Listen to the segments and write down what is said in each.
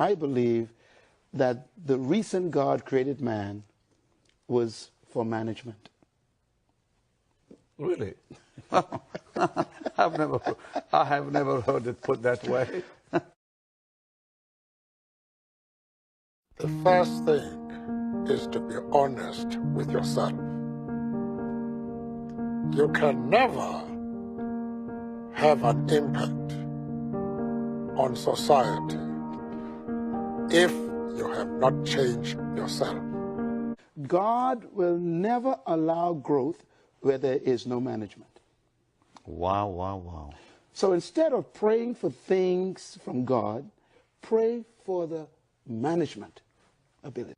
I believe that the reason God created man was for management. Really? I have never heard it put that way. The first thing is to be honest with yourself. You can never have an impact on society if you have not changed yourself. God will never allow growth where there is no management. Wow, wow, wow. So instead of praying for things from God, pray for the management ability.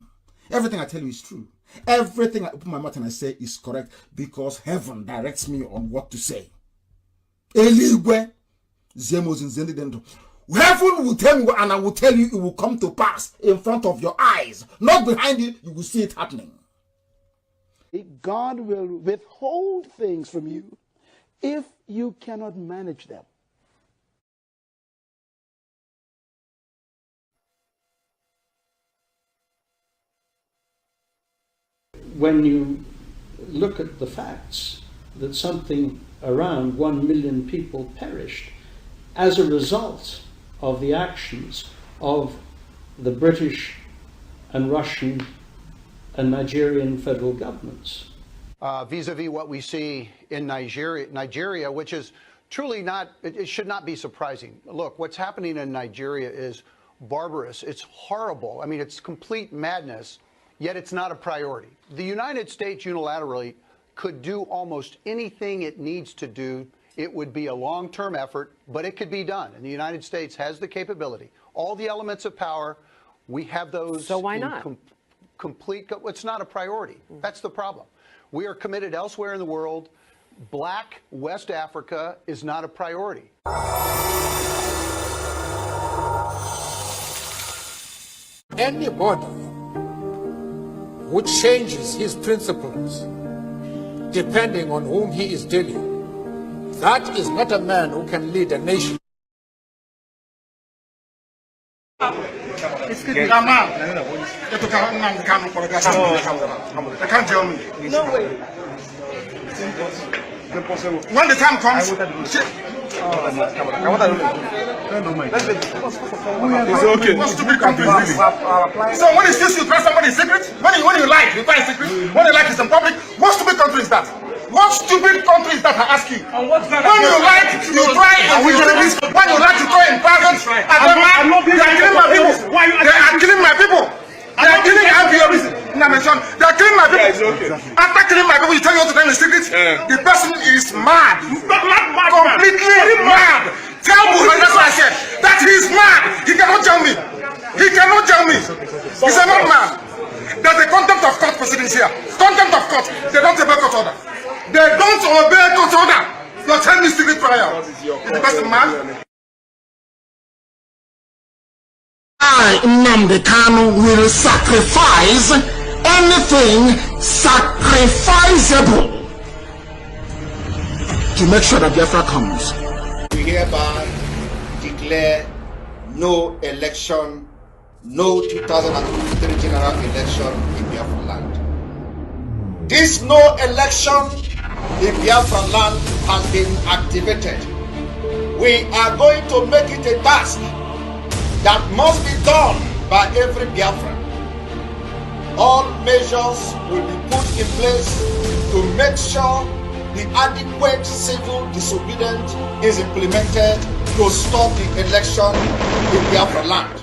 Everything I tell you is true. Everything I open my mouth and I say is correct because heaven directs me on what to say. Heaven will tell me and I will tell you it will come to pass in front of your eyes. Not behind you, you will see it happening. God will withhold things from you if you cannot manage them. When you look at the facts that something around 1 million people perished as a result of the actions of the British and Russian and Nigerian federal governments. Vis-a-vis what we see in Nigeria, which is truly not, it should not be surprising. Look, what's happening in Nigeria is barbarous. It's horrible. I mean, it's complete madness, yet it's not a priority. The United States unilaterally could do almost anything it needs to do. It would be a long-term effort, but it could be done. And the United States has the capability. All the elements of power, we have those. So why not? It's not a priority. That's the problem. We are committed elsewhere in the world. Black West Africa is not a priority. Anybody who changes his principles depending on whom he is dealing, that is not a man who can lead a nation. Excuse me. No way. When the time comes, it's okay. What stupid country is this? So when it's just you tell somebody's secret, when you like, you tell a secret, when you like it's in public, what stupid country is that? What stupid country is that, I ask you? When you like, you try and when you like to try in private, they are killing my people. They are killing my people. They are killing They are killing my people. After killing my people, you tell me what to tell in secret? The person is mad. Completely mad. Tell Buhari, that's what I said. That he is mad. He cannot tell me. He cannot tell me. He's a madman. There's a contempt of court proceedings here. Contempt of court. They don't obey court order. They don't obey court order. You're telling me secret trial. Is the person mad? I, Nnamdi Kanu, will sacrifice anything sacrificable to make sure that Biafra comes. We hereby declare no election, no 2023 general election in Biafra land. This no election in Biafra land has been activated. We are going to make it a task that must be done by every Biafran. All measures will be put in place to make sure the adequate civil disobedience is implemented to stop the election in Biafra land.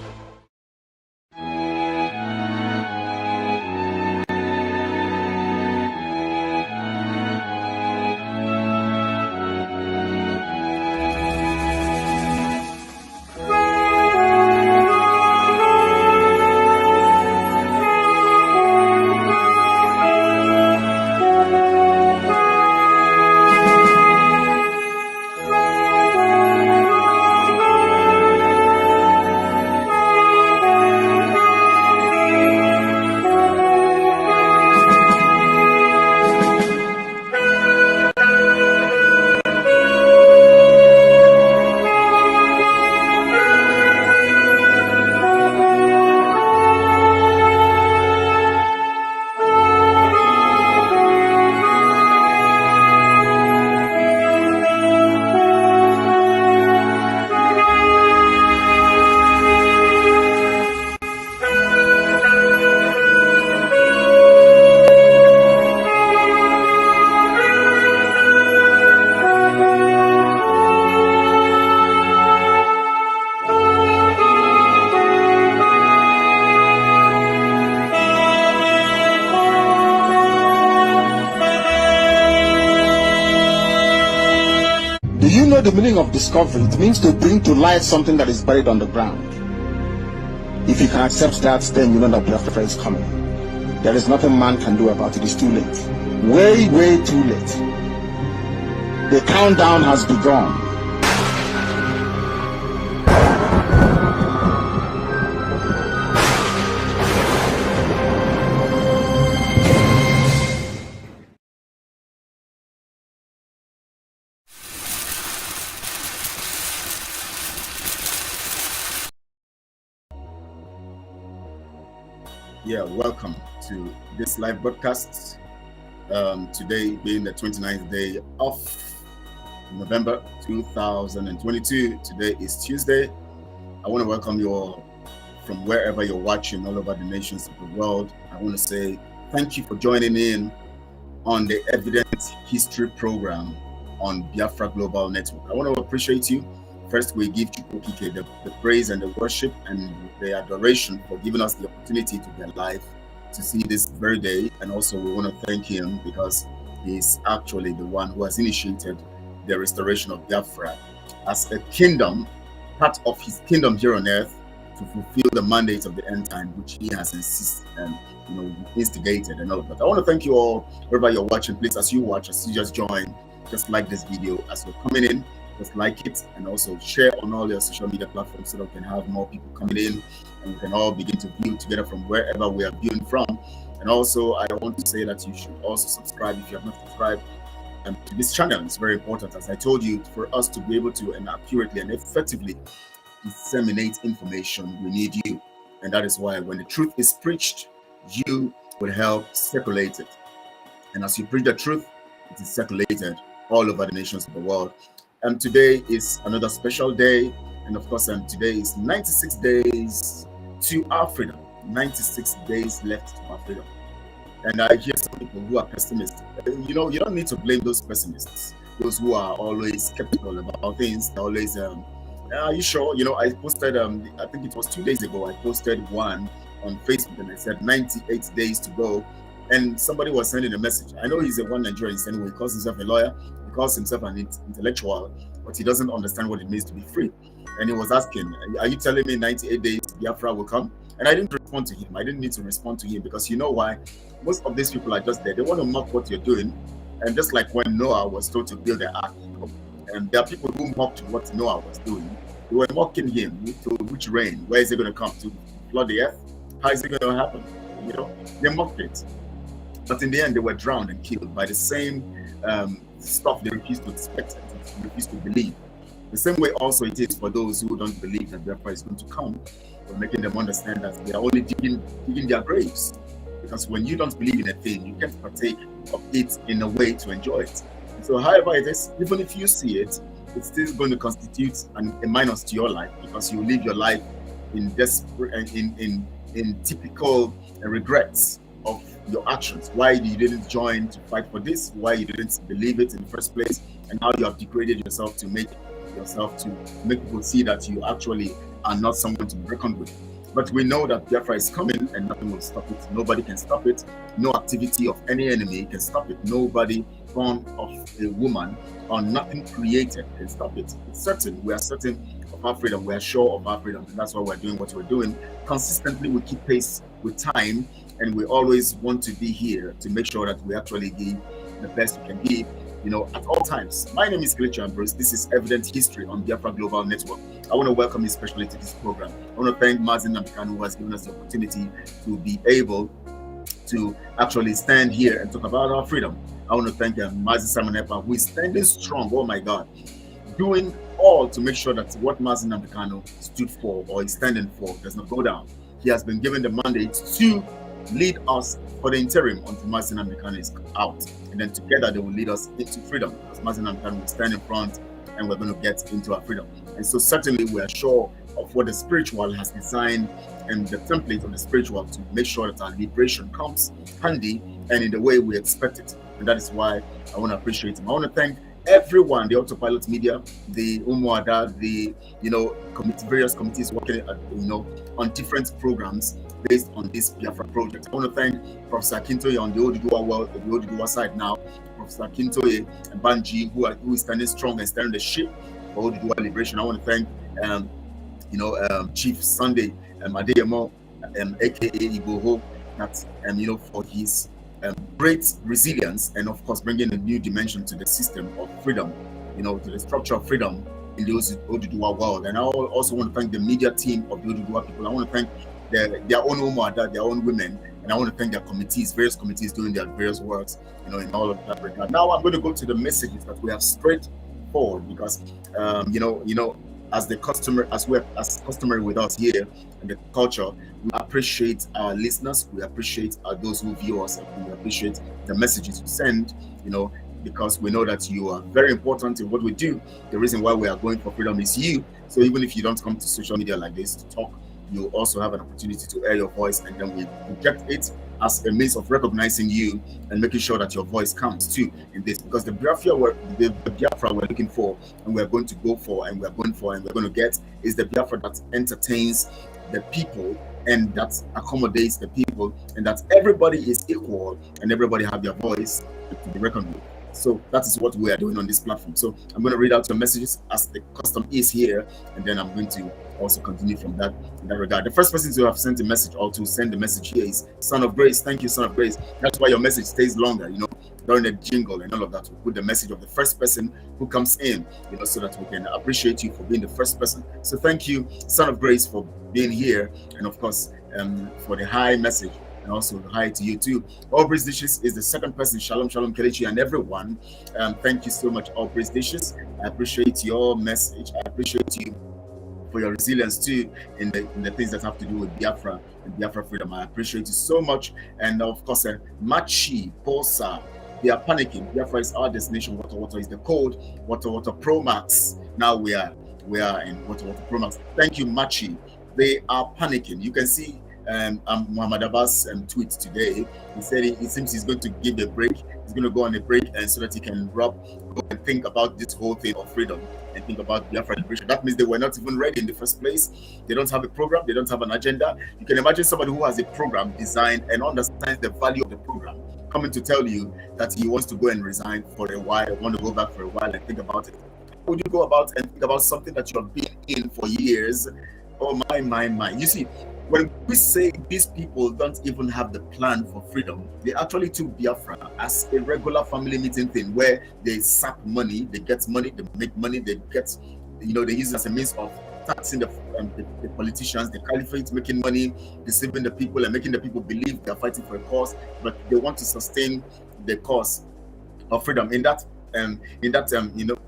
you know the meaning of discovery? It means to bring to light something that is buried on the ground. If you can accept that, then you know that Biafra is coming. There is nothing man can do about it. It's too late. Way, way too late. The countdown has begun. Yeah, welcome to this live broadcast. Today being the 29th day of November 2022. Today is Tuesday. I want to welcome you all from wherever you're watching, all over the nations of the world. I want to say thank you for joining in on the Evident History program on Biafra Global Network. I want to appreciate you. First, we give Chukwukike the praise and the worship and the adoration for giving us the opportunity to be alive to see this very day. And also, we want to thank him because he's actually the one who has initiated the restoration of Biafra as a kingdom, part of his kingdom here on earth, to fulfill the mandate of the end time, which he has insisted and instigated and all of that. I want to thank you all, wherever you're watching. Please, as you watch, as you just join, just like this video as you're coming in. Just like it, and also share on all your social media platforms so that we can have more people coming in and we can all begin to view together from wherever we are viewing from. And also, I want to say that you should also subscribe if you have not subscribed to this channel. It's very important, as I told you, for us to be able to and accurately and effectively disseminate information. We need you, and that is why when the truth is preached, you will help circulate it. And as you preach the truth, it is circulated all over the nations of the world. And today is another special day, and of course, today is 96 days to our freedom. 96 days left to our freedom. And I hear some people who are pessimistic. You don't need to blame those pessimists. Those who are always skeptical about things. They're always, are you sure? I posted, I think it was 2 days ago, I posted one on Facebook, and I said 98 days to go. And somebody was sending a message. I know he's a one Nigerian anyway. He calls himself a lawyer. He calls himself an intellectual, but he doesn't understand what it means to be free. And he was asking, are you telling me 98 days Biafra will come? And I didn't respond to him. I didn't need to respond to him because you know why? Most of these people are just there. They want to mock what you're doing. And just like when Noah was told to build the ark, and there are people who mocked what Noah was doing. They were mocking him. To which rain? Where is it going to come? To flood the earth? How is it going to happen? They mocked it. But in the end, they were drowned and killed by the same stuff they refused to expect, they refused to believe. The same way also it is for those who don't believe that Biafra is going to come. We're making them understand that they are only digging their graves. Because when you don't believe in a thing, you can't partake of it in a way to enjoy it. And so however it is, even if you see it, it's still going to constitute a minus to your life because you live your life in typical regrets of your actions, why you didn't join to fight for this, why you didn't believe it in the first place, and how you have degraded yourself to make people see that you actually are not someone to be reckoned with. But we know that Biafra is coming and nothing will stop it. Nobody can stop it. No activity of any enemy can stop it. Nobody born of a woman or nothing created can stop it. It's certain. We are certain of our freedom. We are sure of our freedom, and that's why we're doing what we're doing. Consistently, we keep pace with time. And we always want to be here to make sure that we actually give the best we can give, at all times. My name is Kelechi Ambrose. This is Evident History on Biafra Global Network. I want to welcome you especially to this program. I want to thank Mazi who has given us the opportunity to be able to actually stand here and talk about our freedom. I want to thank Mazi who is standing strong, oh my God, doing all to make sure that what Mazi stood for or is standing for does not go down. He has been given the mandate to lead us for the interim until Mazi is out, and then together they will lead us into freedom because Mazi will stand in front and we're going to get into our freedom. And so certainly we are sure of what the spiritual has designed and the template of the spiritual to make sure that our liberation comes handy and in the way we expect it. And that is why I want to appreciate him. I want to thank everyone, the Autopilot Media, the Umuada, the various committees working on different programs based on this Biafra project. I want to thank Professor Akintoye on the Oduduwa world, the Oduduwa side now, Professor Akintoye and Banji, who is standing strong and steering the ship for Oduduwa liberation. I want to thank Chief Sunday Adeyemo, aka Igboho, that for his great resilience and of course bringing a new dimension to the system of freedom, to the structure of freedom in the Oduduwa world. And I also want to thank the media team of the Oduduwa people. I want to thank their own Umuada, their own women, and I want to thank their committees, various committees doing their various works, in all of that regard. Now I'm going to go to the messages that we have straight forward because as customary with us here in the culture, we appreciate our listeners, we appreciate those who view us, and we appreciate the messages you send, because we know that you are very important in what we do. The reason why we are going for freedom is you. So even if you don't come to social media like this to talk, you also have an opportunity to air your voice, and then we project it as a means of recognizing you and making sure that your voice counts too in this, because the Biafra we're looking for, and we're going to go for, and we're going to get, is the Biafra that entertains the people and that accommodates the people, and that everybody is equal and everybody have their voice to be reckoned with. So that is what we are doing on this platform. So I'm going to read out your messages as the custom is here, and then I'm going to also continue from that in that regard. The first person to have sent a message or to send the message here is Son of Grace. Thank you, Son of Grace. That's why your message stays longer, during the jingle and all of that. We put the message of the first person who comes in, so that we can appreciate you for being the first person. So thank you, Son of Grace, for being here, and of course for the high message. And also hi to you too. All Praise Dishes is the second person. Shalom, shalom, Kelechi, and everyone. Thank you so much, All Praise Dishes. I appreciate your message. I appreciate you for your resilience too in the things that have to do with Biafra and Biafra freedom. I appreciate you so much. And of course, Machi, Bosa, they are panicking. Biafra is our destination. Water is the code. Water Pro Max. Now we are in Water Pro Max. Thank you, Machi. They are panicking. You can see Muhammad Abbas tweet today. He said it seems he's going to give a break. He's going to go on a break, and so that he can go and think about this whole thing of freedom and think about Biafra liberation. That means they were not even ready in the first place. They don't have a program. They don't have an agenda. You can imagine somebody who has a program designed and understands the value of the program coming to tell you that he wants to go and resign for a while, want to go back for a while and think about it. How would you go about and think about something that you have been in for years? Oh my. You see, when we say these people don't even have the plan for freedom, they actually took Biafra as a regular family meeting thing where they sap money, they get money, they make money, they get, they use it as a means of taxing the politicians, the caliphate, making money, deceiving the people and making the people believe they're fighting for a cause, but they want to sustain the cause of freedom in that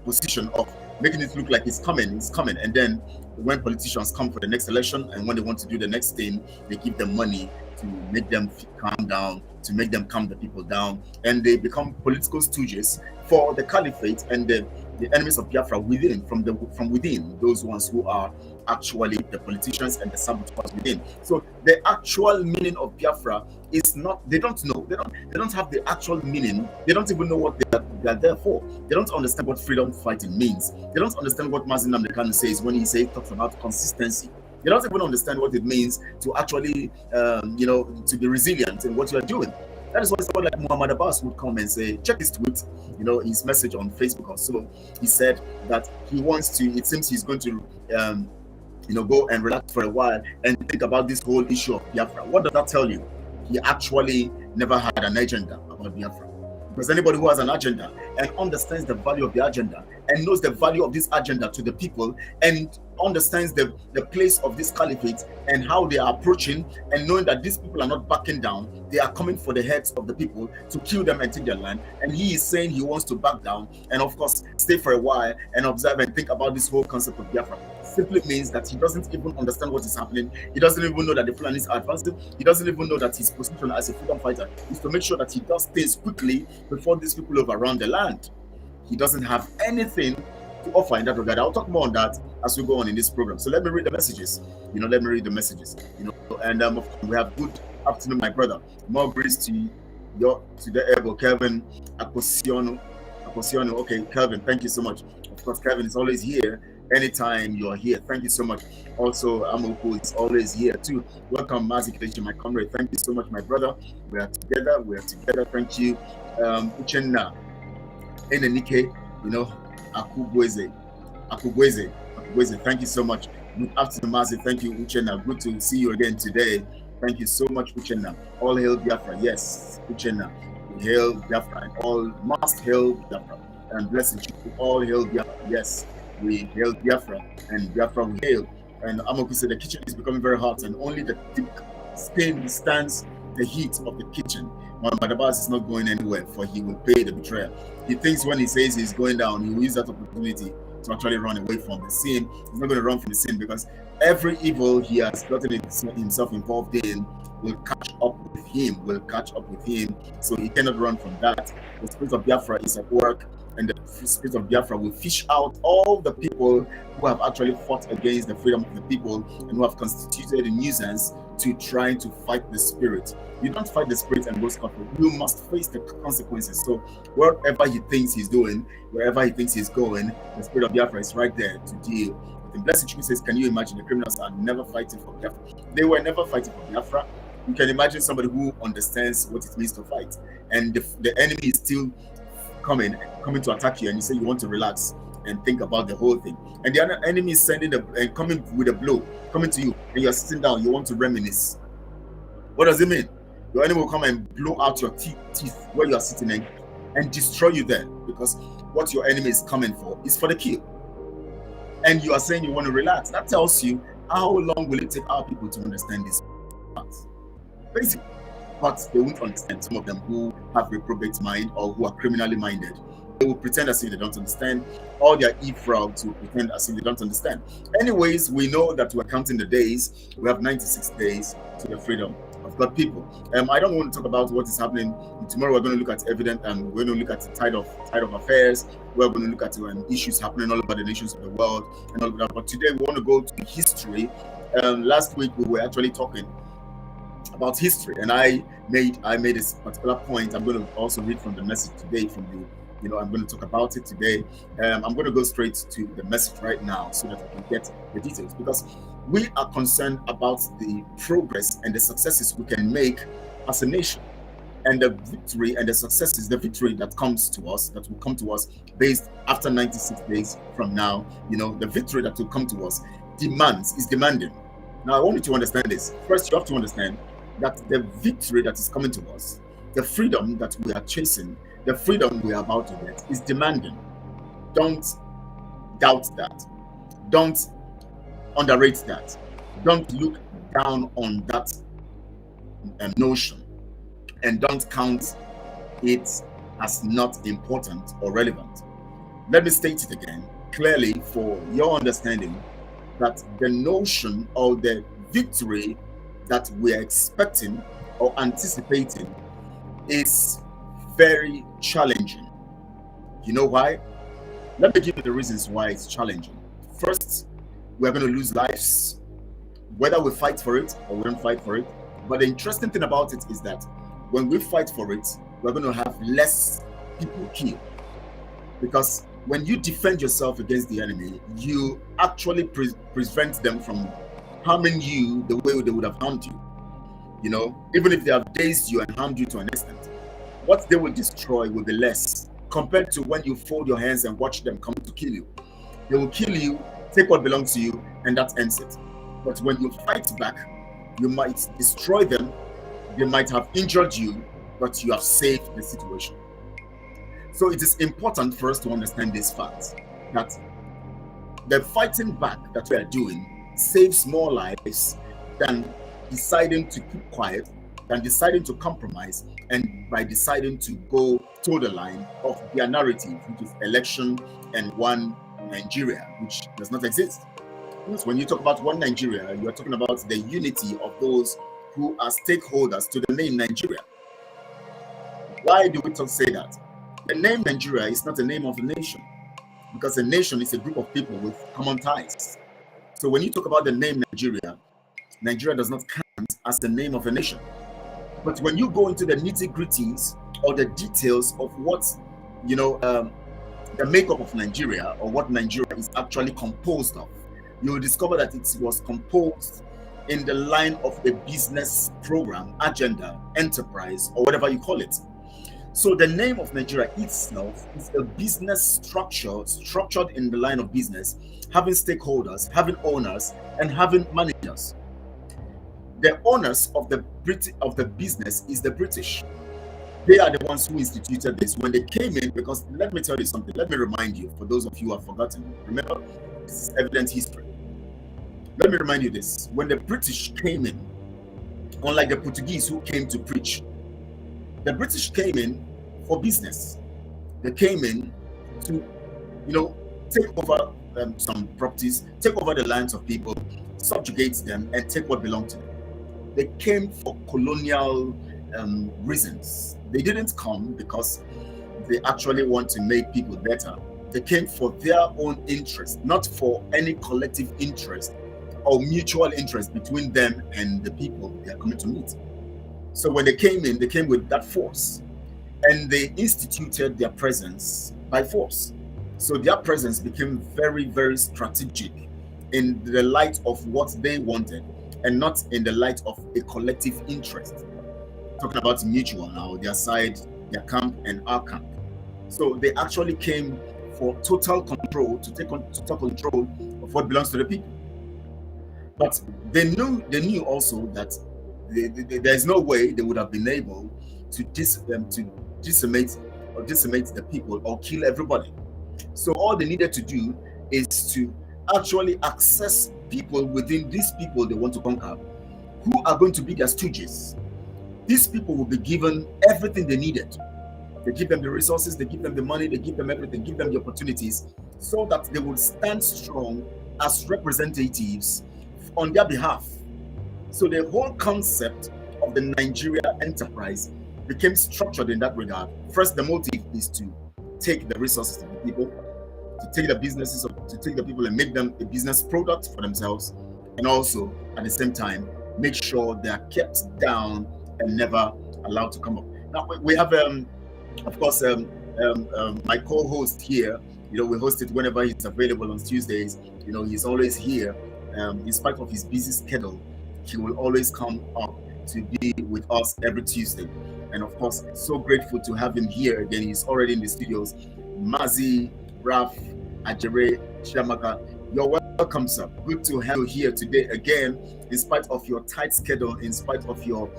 position of making it look like it's coming, and then when politicians come for the next election and when they want to do the next thing, they give them money to make them calm down, to make them calm the people down, and they become political stooges for the caliphate and the enemies of Biafra from within, those ones who are actually the politicians and the saboteurs within. So the actual meaning of Biafra is not, they don't know, they don't have the actual meaning. They don't even know what they are there for. They don't understand what freedom fighting means. They don't understand what Mazi says when he talks about consistency. They don't even understand what it means to actually to be resilient in what you are doing. That is why someone like Muhammad Abbas would come and say, check his tweet, his message on Facebook or so. He said that he wants to, it seems he's going to go and relax for a while and think about this whole issue of Biafra. What does that tell you? He actually never had an agenda about Biafra. Because anybody who has an agenda and understands the value of the agenda and knows the value of this agenda to the people and understands the place of this caliphate and how they are approaching, and knowing that these people are not backing down, they are coming for the heads of the people to kill them and take their land, and he is saying he wants to back down and of course stay for a while and observe and think about this whole concept of Biafra, simply means that he doesn't even understand what is happening. He doesn't even know that the Fulanis are advancing. He doesn't even know that his position as a freedom fighter is to make sure that he does things quickly before these people overrun the land. He doesn't have anything to offer in that regard. I'll talk more on that as we go on in this program. So let me read the messages. And of course, we have good afternoon, my brother. More grace to the able Kevin Akosiono. Okay, Kevin, thank you so much. Of Of course, Kevin is always here anytime you're here. Thank you so much. Also, Amoku is always here too. Welcome, Mazi, Kelechi, my comrade. Thank you so much, my brother. We are together. We are together. Thank you. Uchenna, Enenike, Akugweze. Thank you so much. Good afternoon, Mazi. Thank you, Uchenna. Good to see you again today. Thank you so much, Uchenna. All hail Biafra. Yes, Uchenna. We hail Biafra, and all must hail Biafra. And blessed you. All hail Biafra. Yes, we hail Biafra, and Biafra we hail. And Amoku said the kitchen is becoming very hot, and only the thick skin withstands the heat of the kitchen. Madabas is not going anywhere, for he will pay the betrayer. He thinks when he says he's going down, he will use that opportunity to actually run away from the sin. He's not going to run from the sin, because every evil he has gotten himself involved in will catch up with him. So he cannot run from that. The spirit of Biafra is at work, and the spirit of Biafra will fish out all the people who have actually fought against the freedom of the people and who have constituted a nuisance to trying to fight the spirit. You don't fight the spirit and go scot-free. You must face the consequences. So wherever he thinks he's doing, wherever he thinks he's going, the spirit of Biafra is right there to deal with him. Blessed Truth says, can you imagine the criminals are never fighting for Biafra? They were never fighting for Biafra. You can imagine somebody who understands what it means to fight, and the enemy is still coming to attack you, and you say you want to relax and think about the whole thing, and the other enemy is sending and coming with a blow, coming to you, and you're sitting down, you want to reminisce. What does it mean? Your enemy will come and blow out your teeth where you are sitting and destroy you there, because what your enemy is coming for is for the kill, and you are saying you want to relax. That tells you how long will it take our people to understand this parts. Basically, but they won't understand. Some of them who have reprobate mind or who are criminally minded, they will pretend as if they don't understand. All their e-frogs will pretend as if they don't understand. Anyways, we know that we're counting the days. We have 96 days to the freedom of God people. I don't want to talk about what is happening. Tomorrow we're going to look at evidence, and we're going to look at the tide of affairs. We're going to look at issues happening all over the nations of the world and all of that. But today we want to go to history. Last week we were actually talking about history, and I made this particular point. I'm going to also read from the message today from you. I'm going to talk about it today. I'm going to go straight to the message right now so that we can get the details, because we are concerned about the progress and the successes we can make as a nation, and the victory and the successes, the victory that comes to us, that will come to us based after 96 days from now. The victory that will come to us is demanding. Now I want you to understand this. First, you have to understand that the victory that is coming to us, the freedom that we are chasing, the freedom we are about to get, is demanding. Don't doubt that. Don't underrate that. Don't look down on that notion, and don't count it as not important or relevant. Let me state it again clearly for your understanding, that the notion or the victory that we are expecting or anticipating is very challenging. You know why? Let me give you the reasons why it's challenging. First, we're going to lose lives, whether we fight for it or we don't fight for it. But the interesting thing about it is that when we fight for it, we're going to have less people killed. Because when you defend yourself against the enemy, you actually prevent them from harming you the way they would have harmed you. Even if they have dazed you and harmed you to an extent, what they will destroy will be less compared to when you fold your hands and watch them come to kill you. They will kill you, take what belongs to you, and that ends it. But when you fight back, you might destroy them, they might have injured you, but you have saved the situation. So it is important for us to understand this fact, that the fighting back that we are doing saves more lives than deciding to keep quiet, than deciding to compromise, and by deciding to go to the line of their narrative, which is election and one Nigeria, which does not exist. Because when you talk about one Nigeria, you are talking about the unity of those who are stakeholders to the name Nigeria. Why do we say that? The name Nigeria is not the name of a nation, because a nation is a group of people with common ties. So when you talk about the name Nigeria, Nigeria does not count as the name of a nation. But when you go into the nitty-gritties or the details of what the makeup of Nigeria, or what Nigeria is actually composed of, you will discover that it was composed in the line of a business program, agenda, enterprise, or whatever you call it. So the name of Nigeria itself is a business structure, structured in the line of business, having stakeholders, having owners, and having managers. The owners of the business is the British. They are the ones who instituted this when they came in, because let me tell you something, let me remind you, for those of you who have forgotten, remember, this is evident history. Let me remind you this, when the British came in, unlike the Portuguese who came to preach, the British came in for business. They came in to, take over some properties, take over the lands of people, subjugate them, and take what belonged to them. They came for colonial reasons. They didn't come because they actually want to make people better. They came for their own interest, not for any collective interest or mutual interest between them and the people they are coming to meet. So when they came in, they came with that force, and they instituted their presence by force. So their presence became very, very strategic in the light of what they wanted, and not in the light of a collective interest. Talking about mutual now, their side, their camp, and our camp. So they actually came for total control, to take total control of what belongs to the people. But they knew also that there's no way they would have been able to decimate the people or kill everybody. So all they needed to do is to actually access people within these people they want to conquer, who are going to be their stooges. These people will be given everything they needed. They give them the resources, they give them the money, they give them everything, give them the opportunities, so that they will stand strong as representatives on their behalf. So the whole concept of the Nigeria enterprise became structured in that regard. First, the motive is to take the resources of the people, to take the businesses, to take the people and make them a business product for themselves, and also at the same time make sure they are kept down and never allowed to come up. Now we have, of course, my co-host here. We host it whenever he's available on Tuesdays. He's always here. In spite of his busy schedule, he will always come up to be with us every Tuesday. And of course, so grateful to have him here again. He's already in the studios. Mazi, Raf, Ajaere, Chiamaka, you're welcome, sir. Good to have you here today again. In spite of your tight schedule, in spite of your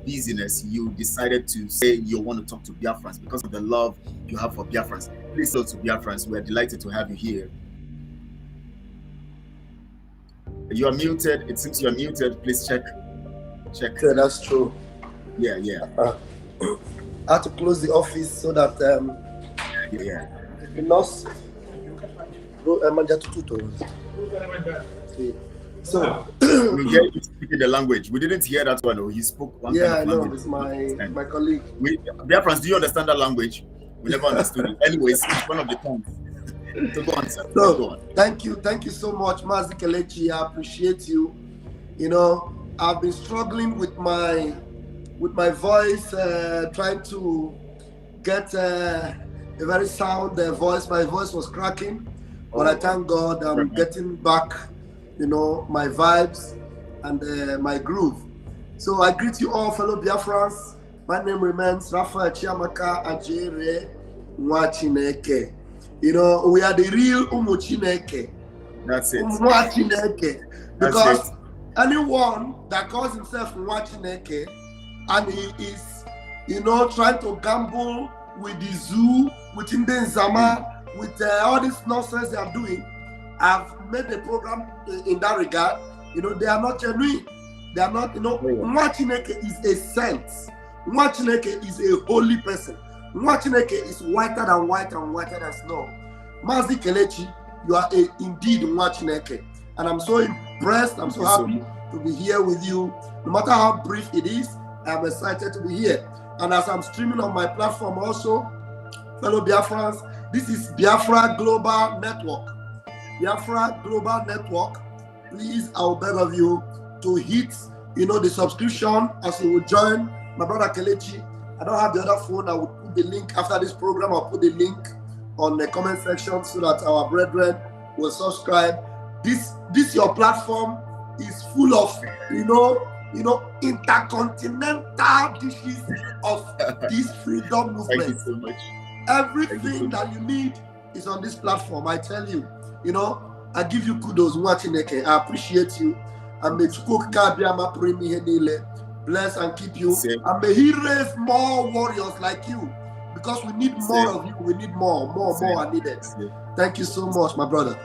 busyness, you decided to say you want to talk to Biafrans because of the love you have for Biafrans. Please talk to Biafrans. We're delighted to have you here. You are muted. It seems you are muted. Please check. Yeah, that's true. Yeah. I had to close the office so that so we hear you speaking the language. We didn't hear that one. He spoke one kind of language. It's my colleague. Biafrans, do you understand that language? We never understood it. Anyways, it's one of the tongues. So go on, sir. So, go on. Thank you so much, Mazi Kelechi. I appreciate you. I've been struggling with my voice, trying to get a very sound voice. My voice was cracking, but I thank God I'm getting back, my vibes and my groove. So I greet you all, fellow Biafrans. My name remains Rafael Chiamaka Ajaere Nwachineke. We are the real Umuchineke. That's it. Umuchineke. Because anyone that calls himself Umuchineke and he is, trying to gamble with the zoo, with Indenzama, with all this nonsense they are doing, I've made a program in that regard. They are not genuine. They are not, Umuchineke is a saint. Umuchineke is a holy person. Umuchineke is whiter than white and whiter than snow. Mazi Kelechi, you are indeed Umuchineke. And I'm so impressed, I'm so happy to be here with you. No matter how brief it is, I'm excited to be here. And as I'm streaming on my platform also, fellow Biafrans, this is Biafra Global Network. Biafra Global Network, please, I will beg of you to hit, the subscription as you will join my brother Kelechi. I don't have the other phone. I will put the link after this program. I'll put the link on the comment section so that our brethren will subscribe. This your platform is full of intercontinental dishes of this freedom movement. Thank you so much. Everything that you need is on this platform. I tell you, I give you kudos. I appreciate you. And may bless and keep you. And may he raise more warriors like you. Because we need more of you. We need more are needed. Thank you so much, my brother.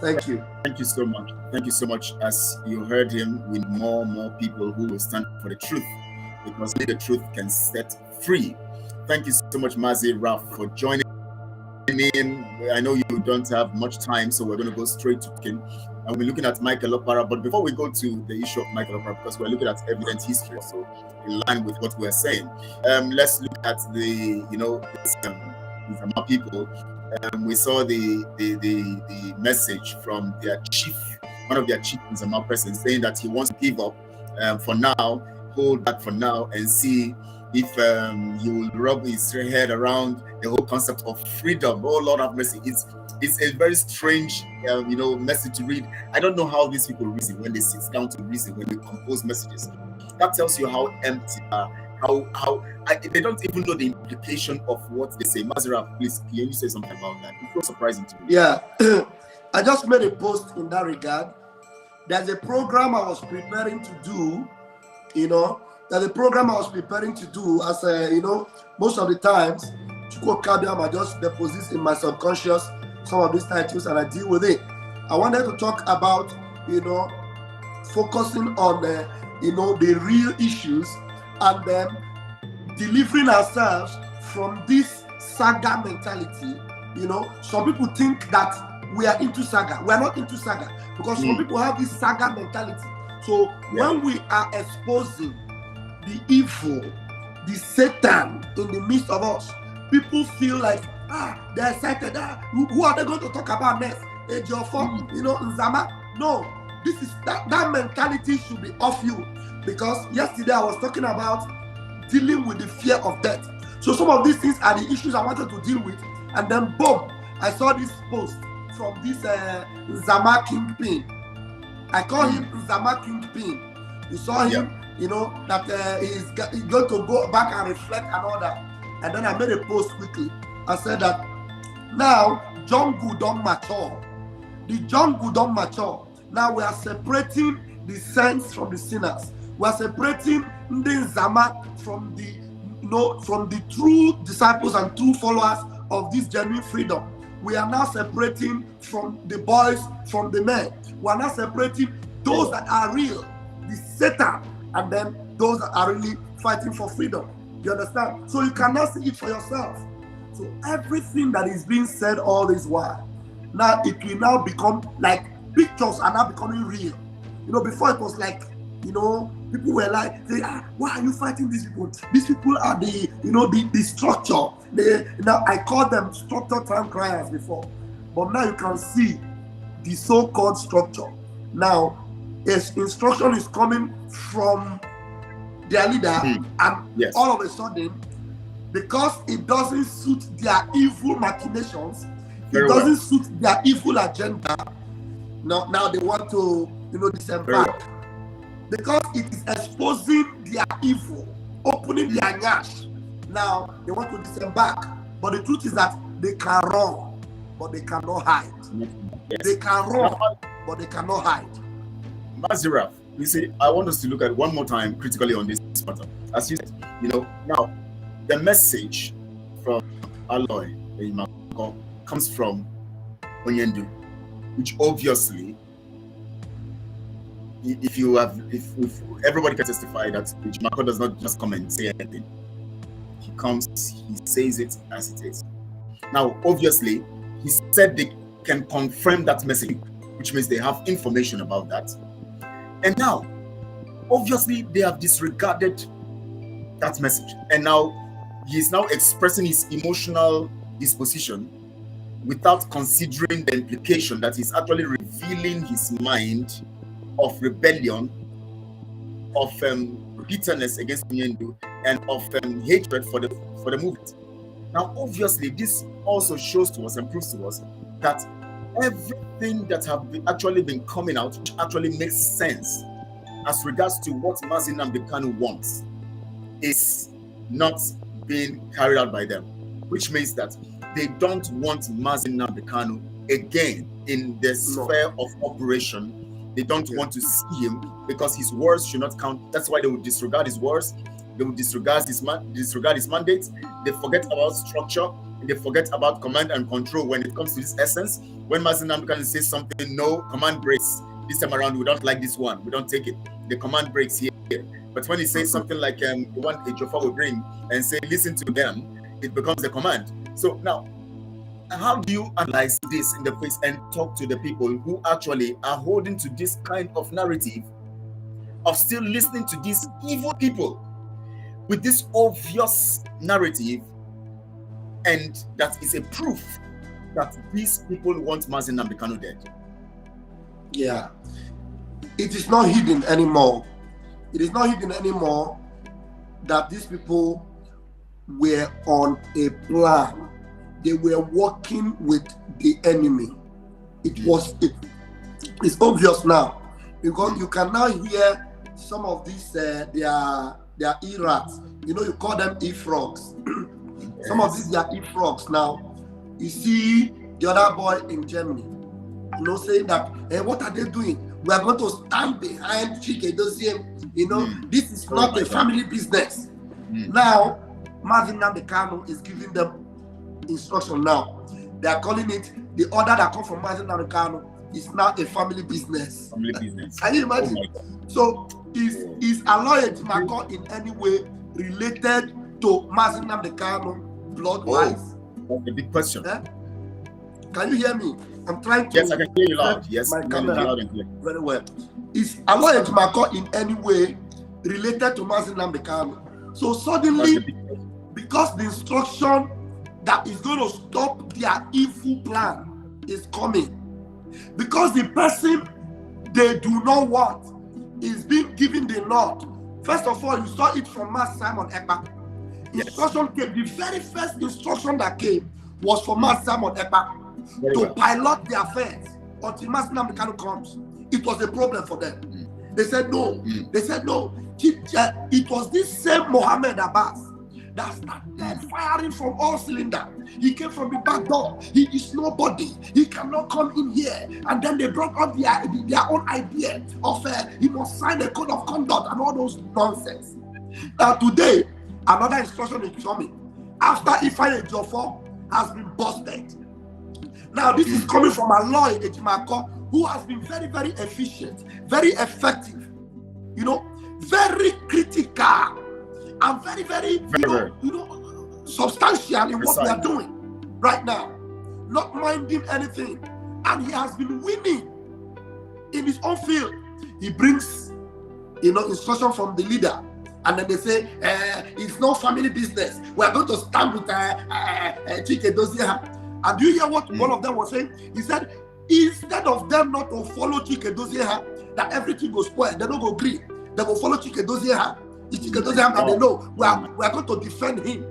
Thank you. Thank you so much. Thank you so much. As you heard him, we need more people who will stand for the truth, because only the truth can set free. Thank you so much, Mazi, Raf, for joining in. I know you don't have much time, so we're going to go straight to him. And we're looking at Michael Okpara. But before we go to the issue of Michael Okpara, because we're looking at evident history, so in line with what we're saying, let's look at the Zama people. We saw the message from their chief, one of their chief Zama person, saying that he wants to give up for now, hold back for now, and see if he will rub his head around the whole concept of freedom. Oh Lord have mercy! It's a very strange message to read. I don't know how these people reason when they sit down to reason, when they compose messages. That tells you how empty they are. They don't even know the implication of what they say. Mazira, please, can you say something about that? It's so surprising to me. Yeah, I just made a post in that regard. There's a program I was preparing to do, as most of the times, I just deposit in my subconscious some of these titles and I deal with it. I wanted to talk about, focusing on the real issues, and then delivering ourselves from this saga mentality. Some people think that we are into saga. We are not into saga, because some people have this saga mentality. So when we are exposing the evil, the Satan in the midst of us, people feel like, they're excited. Who are they going to talk about next? Nzama? No, this is that mentality should be off you. Because yesterday I was talking about dealing with the fear of death. So some of these things are the issues I wanted to deal with. And then boom, I saw this post from this Zama Kingpin. I call him Zama Kingpin. You saw him, that he's going to go back and reflect and all that. And then I made a post quickly. I said that now jungle don't mature. The jungle don't mature. Now we are separating the saints from the sinners. We are separating the Zama from the true disciples and true followers of this genuine freedom. We are now separating from the boys from the men. We are now separating those that are real, the Satan, and then those that are really fighting for freedom. You understand? So you cannot see it for yourself. So everything that is being said all this while, now it will now become like pictures are now becoming real. Before it was like, people were like, why are you fighting these people? These people are the structure. Now I call them structure time criers before. But now you can see the so-called structure. Now, as instruction is coming from their leader, and all of a sudden, because it doesn't suit their evil machinations, it doesn't suit their evil agenda, now they want to, disembark. Because it is exposing their evil, opening their nyash. Now they want to disembark. But the truth is that they can run, but they cannot hide. Yes. They can run, but they cannot hide. Maziraf, you see, I want us to look at one more time critically on this matter. As you said, now the message from Aloy comes from Onyendu, which obviously, if everybody can testify that Chiamaka does not just come and say anything. He comes, he says it as it is. Now, obviously, he said they can confirm that message, which means they have information about that. And now, obviously, they have disregarded that message. And now, he is now expressing his emotional disposition without considering the implication that he's actually revealing his mind of rebellion, of bitterness against Onyendu, and of hatred for the movement. Now, obviously, this also shows to us and proves to us that everything that have actually been coming out actually makes sense as regards to what Mazi Nnamdi Kanu wants is not being carried out by them, which means that they don't want Mazi Nnamdi Kanu again in the sphere of operation. They don't want to see him because his words should not count. That's why they will disregard his words. They will disregard his mandate. They forget about structure. And they forget about command and control when it comes to this essence. When Mazi Nnamdi Kanu says something, no, command breaks. This time around, we don't like this one. We don't take it. The command breaks here. But when he says something like the one Ejiofor will bring and say, listen to them, it becomes a command. So now, how do you analyze this in the face and talk to the people who actually are holding to this kind of narrative of still listening to these evil people with this obvious narrative, and that is a proof that these people want Mazi Nnamdi Kanu dead? Yeah, it is not hidden anymore. It is not hidden anymore that these people were on a plan. They were working with the enemy. It's obvious now, because you can now hear some of these their e-rats. You know, you call them e-frogs. Some of these are e-frogs now. You see the other boy in Germany, you know, saying that, hey, what are they doing? We are going to stand behind Chike Doziem. You know, this is not a family business. Now, Mazi Nnamdi Kanu is giving them instruction now. They are calling it, the order that comes from Mazi Nnamdi Kanu is now a family business. Family business. Can you imagine? So, is Aloy Chiamaka in any way related to Mazi Nnamdi Kanu blood-wise? That's a big question. Can you hear me? I'm trying to. Yes, I can hear you loud. Yes, my camera loud and clear. Very well. Is Aloy Chiamaka in any way related to Mazi Nnamdi Kanu? So suddenly, because the instruction that is going to stop their evil plan is coming, because the person they do not want is being given the nod. First of all, you saw it from Mazi Simon Ekpa. Instruction came. The very first instruction that came was for Mazi Simon Ekpa to pilot the affairs until Mazi Nnamdi Kanu comes. It was a problem for them. They said no. They said no. It was this same Mohammed Abbas that started firing from all cylinders. He came from the back door. He is nobody. He cannot come in here. And then they brought up their own idea of he must sign a code of conduct and all those nonsense. Now today, another instruction is coming. After Ifeanyi Ejiofor has been busted. Now this is coming from Aloy Chiamaka, who has been very, very efficient, very effective, you know, very critical, and very, very, substantial in what we are doing right now, not minding anything. And he has been winning in his own field. He brings, instruction from the leader. And then they say, it's no family business. We are going to stand with Chike Doziem. And do you hear what one of them was saying? He said, instead of them not to follow Chike Doziem, that everything goes spoil, they don't go agree. They will follow Chike Doziem. It's Chike Doziem that they know we are going to defend him.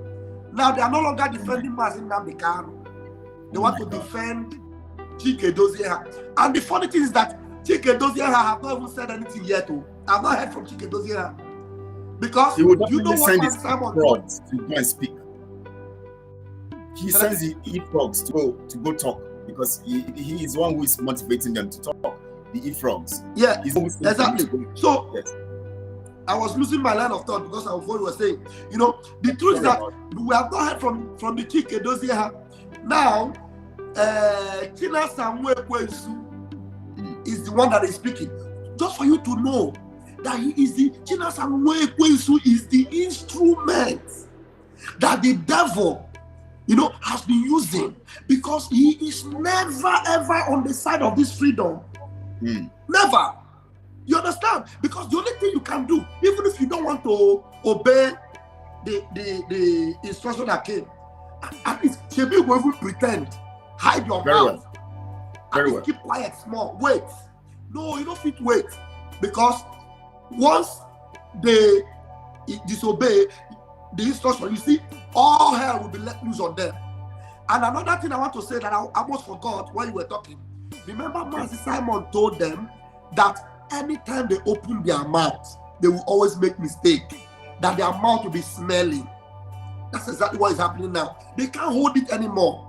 Now they are no longer defending Mazi Nnamdi Kanu. They want to defend Chike Doziem. And the funny thing is that Chike Doziem have not even said anything yet. I have not heard from Chike Doziem. Because he would you know what his Simon to go and speak. He sends the e-frogs to go talk, because he is one who is motivating them to talk. The e-frogs. Yeah, exactly. So I was losing my line of thought because of what you were saying. The truth is that we have not heard from the Chike Doziem. Now, China Samuel Kwesu is the one that is speaking. Just for you to know that he is China Samuel Kwesu is the instrument that the devil, has been using, because he is never ever on the side of this freedom. Never. You understand? Because the only thing you can do, even if you don't want to obey the instruction that came, at least Shebi will even pretend, hide your mouth, and keep quiet, small, wait. No, you don't fit wait, because once they disobey, the instruction, you see, all hell will be let loose on them. And another thing I want to say that I almost forgot while you were talking. Remember, Mazi Simon told them that anytime they open their mouth, they will always make mistake. That their mouth will be smelling. That's exactly what is happening now. They can't hold it anymore.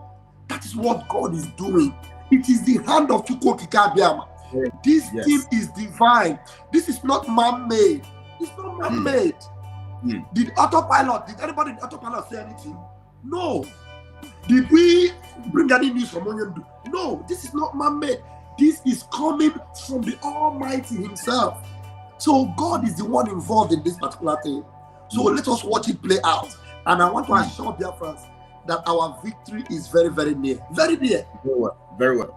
That is what God is doing. It is the hand of Chukwokika. This thing is divine. This is not man-made. It's not man-made. Did anybody in autopilot say anything? No. Did we bring any news from Onyendu? No, this is not man-made. This is coming from the Almighty Himself. So God is the one involved in this particular thing. So let us watch it play out. And I want to assure Biafrans that our victory is very, very near. Very near. Very well. Very well.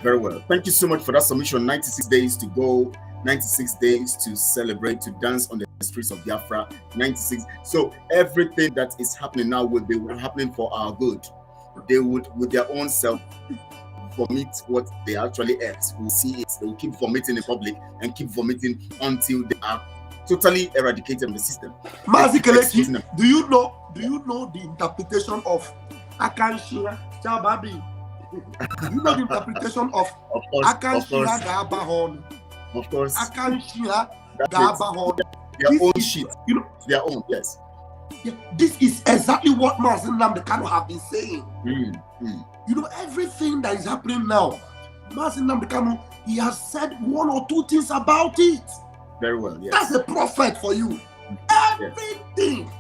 Very well. Thank you so much for that submission. 96 days to go. 96 days to celebrate, to dance on the streets of Biafra. 96. So everything that is happening now will be happening for our good. They would, with their own self, vomit what they actually ate. We'll see it. They will keep vomiting in public and keep vomiting until they are totally eradicated from the system. Mazi Kelechi, do you know the interpretation of Akanshira Chababi? Do you know the interpretation of Akanshira Gabahon? Of course. Akanshira Gabahon. Their own shit. You know, their own, yes. Yeah, this is exactly what Mazi Nnamdi have been saying. You know, everything that is happening now, Mazi Nnamdi, he has said one or two things about it. Very well, yes. That's a prophet for you. Everything.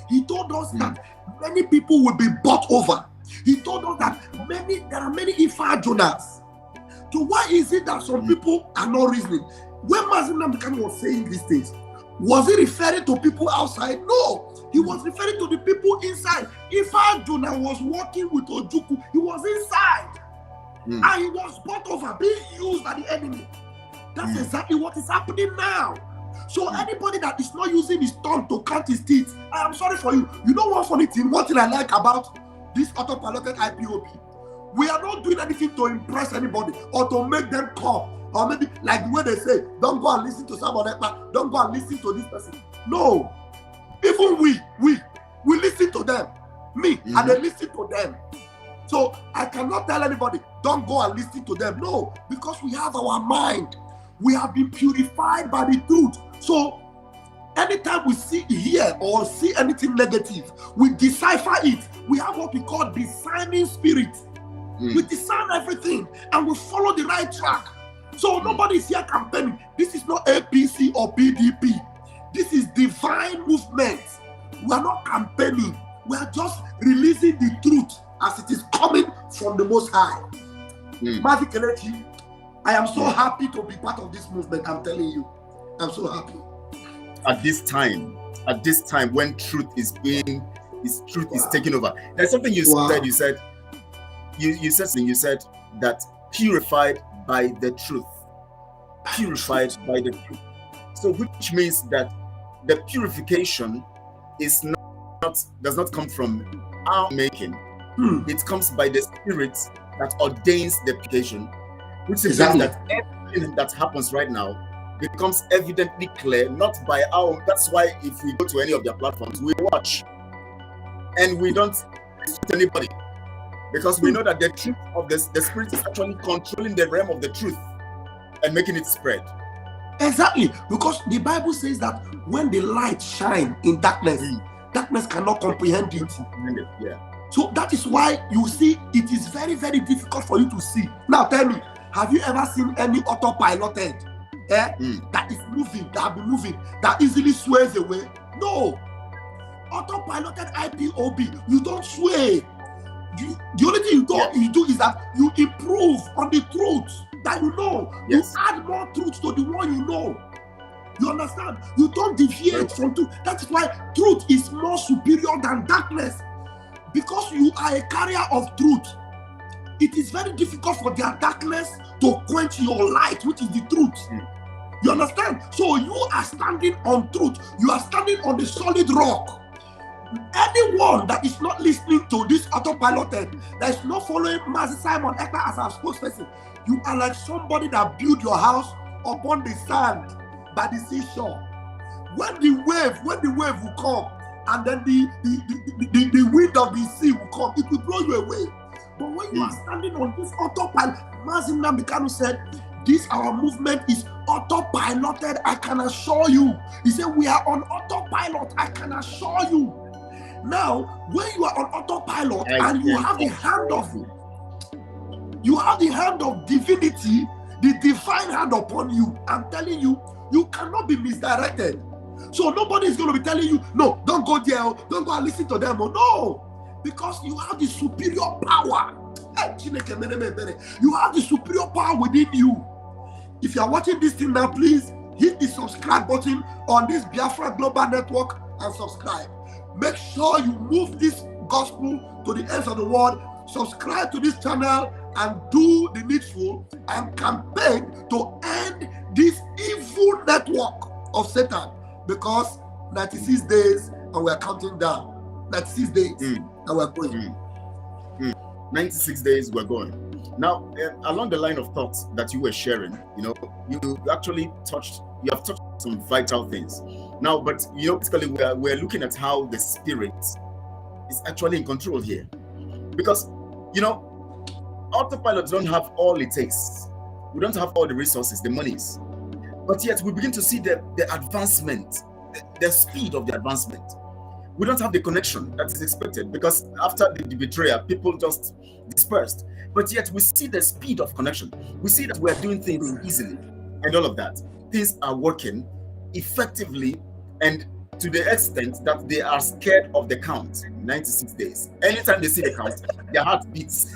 He told us that many people will be bought over. He told us that there are many Ifa Jonas. So why is it that some people are not reasoning? When Mazi Nnamdi was saying these things, was he referring to people outside? No, he was referring to the people inside. Ifa Jonah was working with Ojukwu. He was inside, and he was bought over, being used by the enemy. That's exactly what is happening now. So anybody that is not using his tongue to count his teeth, I am sorry for you. You know what funny thing? One thing I like about this autopiloted IPOB, we are not doing anything to impress anybody or to make them come. Or maybe like the way they say, don't go and listen to somebody, don't go and listen to this person. No. Even we listen to them. Me, and they listen to them. So I cannot tell anybody, don't go and listen to them. No, because we have our mind. We have been purified by the truth. So anytime we hear or see anything negative, we decipher it. We have what we call discerning spirit. We discern everything and we follow the right track. So nobody is here campaigning. This is not APC or PDP. This is divine movement. We are not campaigning. We are just releasing the truth as it is coming from the Most High. Mazi Kelechi, I am so happy to be part of this movement. I'm telling you, I'm so happy. At this time when truth is taking over. There's something you said. You said that purified by the truth. Purified by the truth. So which means that the purification does not come from our making. It comes by the Spirit that ordains the purification, which suggests that everything that happens right now becomes evidently clear, not by our. That's why if we go to any of their platforms, we watch and we don't listen to anybody, because we know that the truth of the Spirit is actually controlling the realm of the truth and making it spread. Exactly, because the Bible says that when the light shines in darkness, darkness cannot comprehend it. Yeah. So that is why you see it is very, very difficult for you to see. Now tell me, have you ever seen any autopiloted that is moving, that have been moving, that easily sways away? No. Autopiloted IPOB, you don't sway. The only thing you do is that you improve on the truth that you know. Yes. You add more truth to the one you know. You understand? You don't deviate from truth. That is why truth is more superior than darkness. Because you are a carrier of truth, it is very difficult for their darkness to quench your light, which is the truth. You understand? So you are standing on truth. You are standing on the solid rock. Anyone that is not listening to this autopiloted, that is not following Mazi Simon Ekpa as our spokesperson, you are like somebody that built your house upon the sand by the seashore. When the wave will come, and then the wind of the sea will come. It will blow you away. But when you are standing on this autopilot, Mazi Nnamdi Kanu said, this our movement is autopiloted, I can assure you. He said, we are on autopilot, I can assure you. Now, when you are on autopilot and you have the hand of divinity, the divine hand upon you, I'm telling you, you cannot be misdirected. So nobody is going to be telling you, no, don't go there, don't go and listen to them. No, because you have the superior power. You have the superior power within you. If you are watching this thing now, please hit the subscribe button on this Biafra Global Network and subscribe. Make sure you move this gospel to the ends of the world. Subscribe to this channel and do the needful and campaign to end this evil network of Satan, because 96 days and we're counting down. 96 days and we're going. 96 days we're going. Now, along the line of thoughts that you were sharing, you have touched some vital things. Now, but basically we're looking at how the spirit is actually in control here, because autopilots don't have all it takes. We don't have all the resources, the monies, but yet we begin to see the advancement, the speed of the advancement. We don't have the connection that is expected, because after the betrayal, people just dispersed. But yet we see the speed of connection. We see that we are doing things easily and all of that. Things are working effectively, and to the extent that they are scared of the count. 96 days. Anytime they see the count, their heart beats.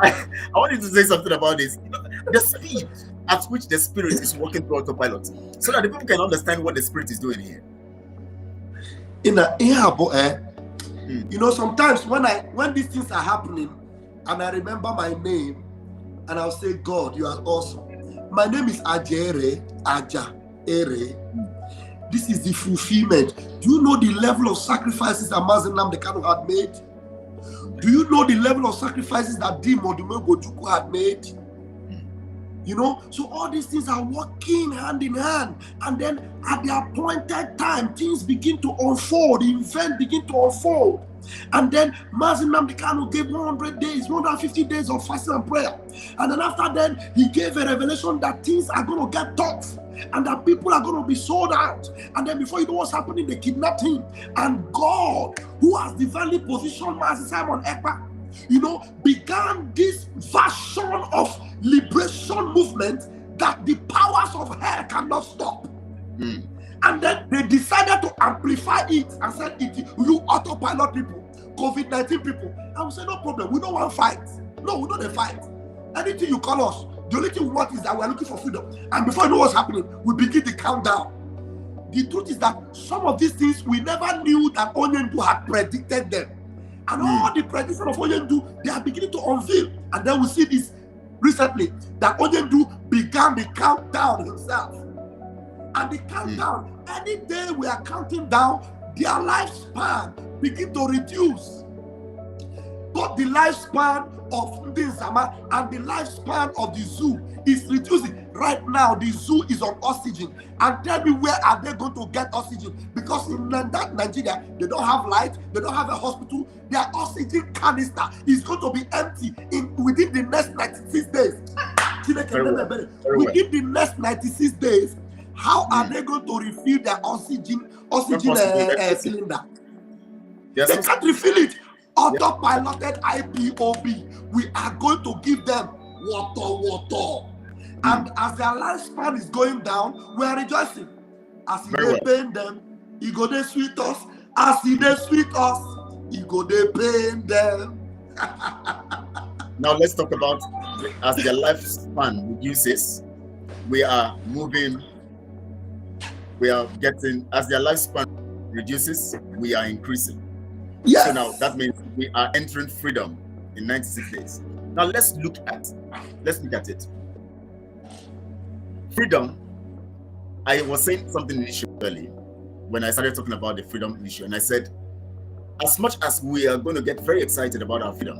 I want you to say something about this. The speed at which the spirit is working through autopilot, so that the people can understand what the spirit is doing here. Sometimes when these things are happening and I remember my name and I'll say, God, you are awesome. My name is Ajaere. This is the fulfillment. Do you know the level of sacrifices that Mazi Nnamdi Kanu had made? Do you know the level of sacrifices that Modumo Gojuku had made? So all these things are working hand in hand, and then at the appointed time, things begin to unfold, the event begin to unfold. And then Mazi Nnamdi Kanu gave 100 days, 150 days of fasting and prayer. And then after that, he gave a revelation that things are going to get tough and that people are going to be sold out. And then before you know what's happening, they kidnapped him. And God, who has divinely positioned Mazi Simon Ekpa, began this version of liberation movement that the powers of hell cannot stop. And then they decided to amplify it and said, you autopilot people, COVID-19 people. I will say, no problem, we don't want to fight. No, we don't fight. Anything you call us, the only thing we want is that we're looking for freedom. And before you know what's happening, we begin the countdown. The truth is that some of these things, we never knew that Onyendu had predicted them. And all the prediction of Onyendu, they are beginning to unveil. And then we see this recently, that Onyendu began the countdown himself. And the countdown, any day we are counting down, their lifespan begin to reduce. But the lifespan of Ndinzama and the lifespan of the zoo is reducing. Right now, the zoo is on oxygen. And tell me, where are they going to get oxygen? Because in Nigeria, they don't have light, they don't have a hospital. Their oxygen canister is going to be empty within the next 96 days. Within the next 96 days, how are they going to refill their oxygen cylinder? They can't refill it. Autopiloted IPOB. We are going to give them water. And as their lifespan is going down, we are rejoicing. As they pain them, he go they sweet us. As he they sweet us, he go they pain them. Now let's talk about as their lifespan reduces, we are moving. We are getting, as their lifespan reduces, we are increasing. Yes. So now that means we are entering freedom in 96 days. Now let's look at it. Freedom. I was saying something initially when I started talking about the freedom issue, and I said, as much as we are going to get very excited about our freedom,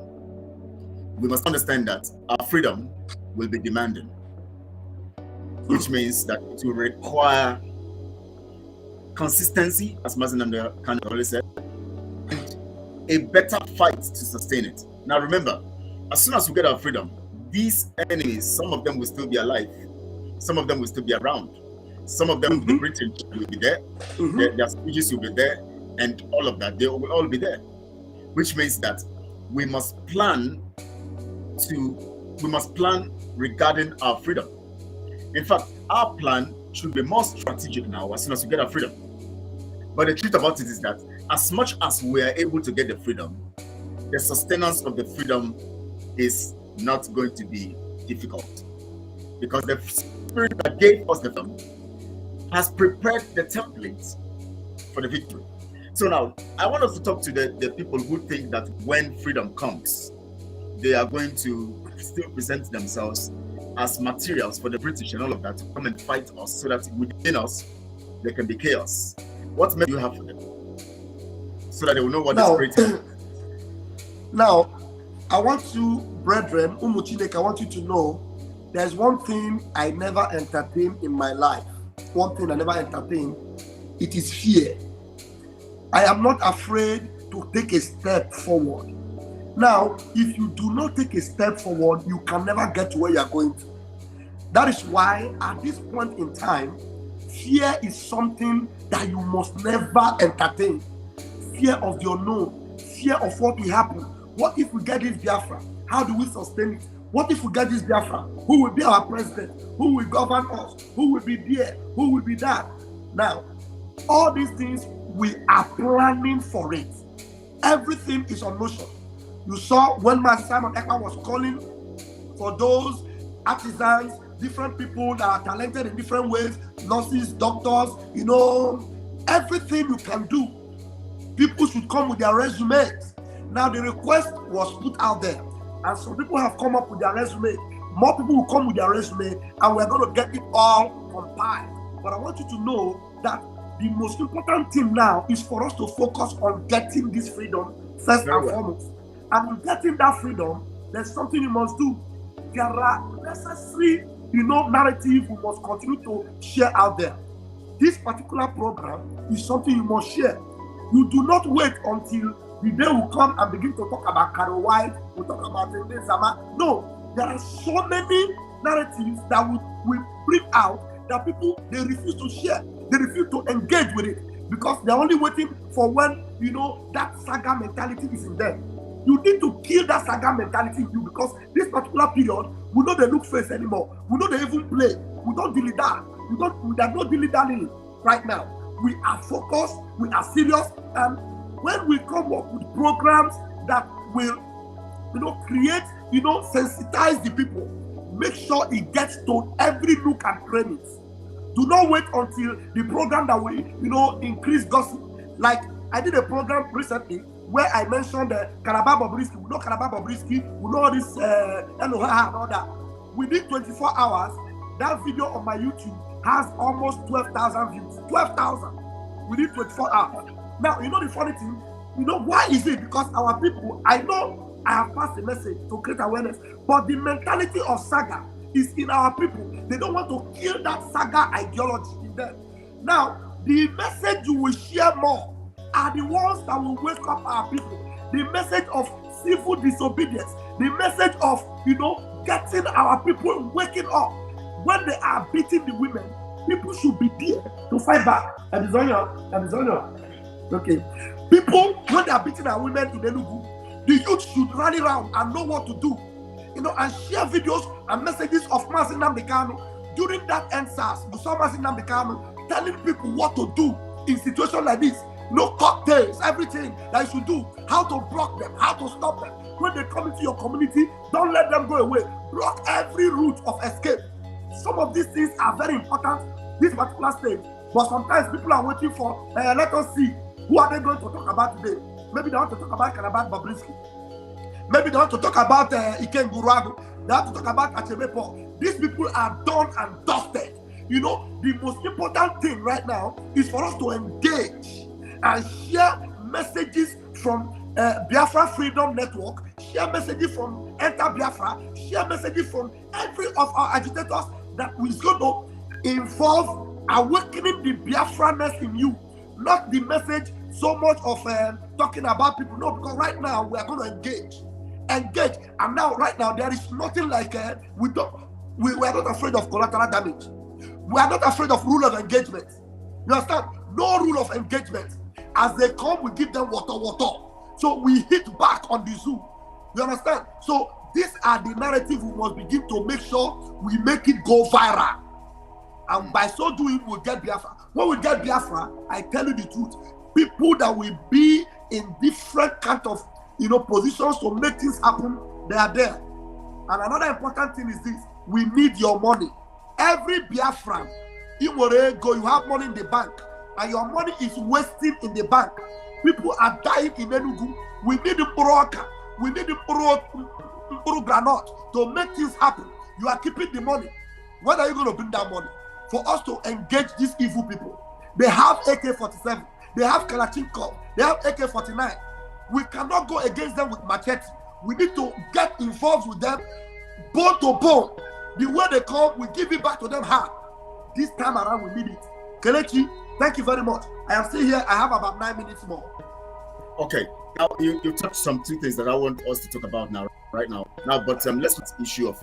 we must understand that our freedom will be demanding, which means that it will require consistency, as Mazi kind of always said, and a better fight to sustain it. Now remember, as soon as we get our freedom, these enemies, some of them will still be alive, some of them will still be around, some of them, the British will be there, their speeches will be there, and all of that, they will all be there. Which means that we must plan regarding our freedom. In fact, our plan should be more strategic now as soon as we get our freedom. But the truth about it is that as much as we are able to get the freedom, the sustenance of the freedom is not going to be difficult, because the Spirit that gave us the freedom has prepared the template for the victory. So now, I want us to talk to the people who think that when freedom comes, they are going to still present themselves as materials for the British and all of that to come and fight us, so that within us, there can be chaos. What message do you have for them? So that they will know what is creating. Now, I want you, brethren, I want you to know there's one thing I never entertained in my life. One thing I never entertained, it is fear. I am not afraid to take a step forward. Now, if you do not take a step forward, you can never get to where you are going to. That is why, at this point in time, fear is something that you must never entertain. Fear of the unknown, fear of what will happen. What if we get this Biafra? How do we sustain it? What if we get this Biafra? Who will be our president? Who will govern us? Who will be there? Who will be that? Now, all these things, we are planning for it. Everything is on motion. You saw when Mazi Simon Ekpa was calling for those artisans, different people that are talented in different ways, nurses, doctors, everything you can do. People should come with their resumes. Now the request was put out there, and some people have come up with their resume. More people will come with their resume, and we're going to get it all compiled. But I want you to know that the most important thing now is for us to focus on getting this freedom first and foremost. And in getting that freedom, there's something you must do. There are necessary, narrative we must continue to share out there. This particular program is something you must share. You do not wait until the day will come and begin to talk about Carol White, we talk about Ndé Zama. No, there are so many narratives that we bring out that people, they refuse to share. They refuse to engage with it because they're only waiting for when, that saga mentality is in them. You need to kill that saga mentality in you, because this particular period, we know they look face anymore. We know they even play. We don't dilly that. There's no dilly dallying right now. We are focused. We are serious. And when we come up with programs that will, create, sensitize the people, make sure it gets to every nook and cranny. Do not wait until the program that will, increase gossip. Like I did a program recently where I mentioned Calabar Bobrisky. We know Calabar Bobrisky. We know this and all that. Within 24 hours, that video on my YouTube has almost 12,000 views. 12,000 within 24 hours. Now, the funny thing, why is it? Because our people, I know I have passed a message to create awareness, but the mentality of saga is in our people. They don't want to kill that saga ideology in them. Now, the message you will share more are the ones that will wake up our people. The message of civil disobedience, the message of, getting our people waking up. When they are beating the women, people should be there to fight back. And it's on you. Okay. People, when they are beating our women in Enugu, the youth should rally around and know what to do. And share videos and messages of Mazi Nnamdi Kanu. During that NSAS, you saw Mazi Nnamdi Kanu telling people what to do in situations like this. Cocktails, everything that you should do, how to block them, how to stop them. When they come into your community, don't let them go away. Block every route of escape. Some of these things are very important, this particular stage. But sometimes people are waiting for, let us see, who are they going to talk about today? Maybe they want to talk about Calabar Bobrisky. Maybe they want to talk about Iken Guragu. They want to talk about Ajaere. These people are done and dusted. The most important thing right now is for us to engage and share messages from Biafra Freedom Network, share messages from Enter Biafra, share messages from every of our agitators that is going to involve awakening the Biafraness in you. not the message so much of talking about people. No, because right now we are going to engage, and now right now there is nothing like we are not afraid of collateral damage. We are not afraid of rule of engagement. You understand? No rule of engagement. As they come, we give them water. So we hit back on the zoo. You understand? So these are the narrative we must begin to make sure we make it go viral. And by so doing, we'll get Biafra. When we get Biafra, I tell you the truth, people that will be in different kind of positions to make things happen, they are there. And another important thing is this: we need your money. Every Biafran, you have money in the bank, and your money is wasting in the bank. People are dying in Enugu. We need the broker. We need the granite to make things happen. You are keeping the money. When are you going to bring that money? For us to engage these evil people. They have AK-47. They have Kalashnikov. They have AK-49. We cannot go against them with machete. We need to get involved with them bone to bone. The way they come, we give it back to them hard. This time around, we need it. Kelechi, thank you very much. I am still here. I have about 9 minutes more. Okay. Now, you touched some two things that I want us to talk about right now. But let's put the issue of,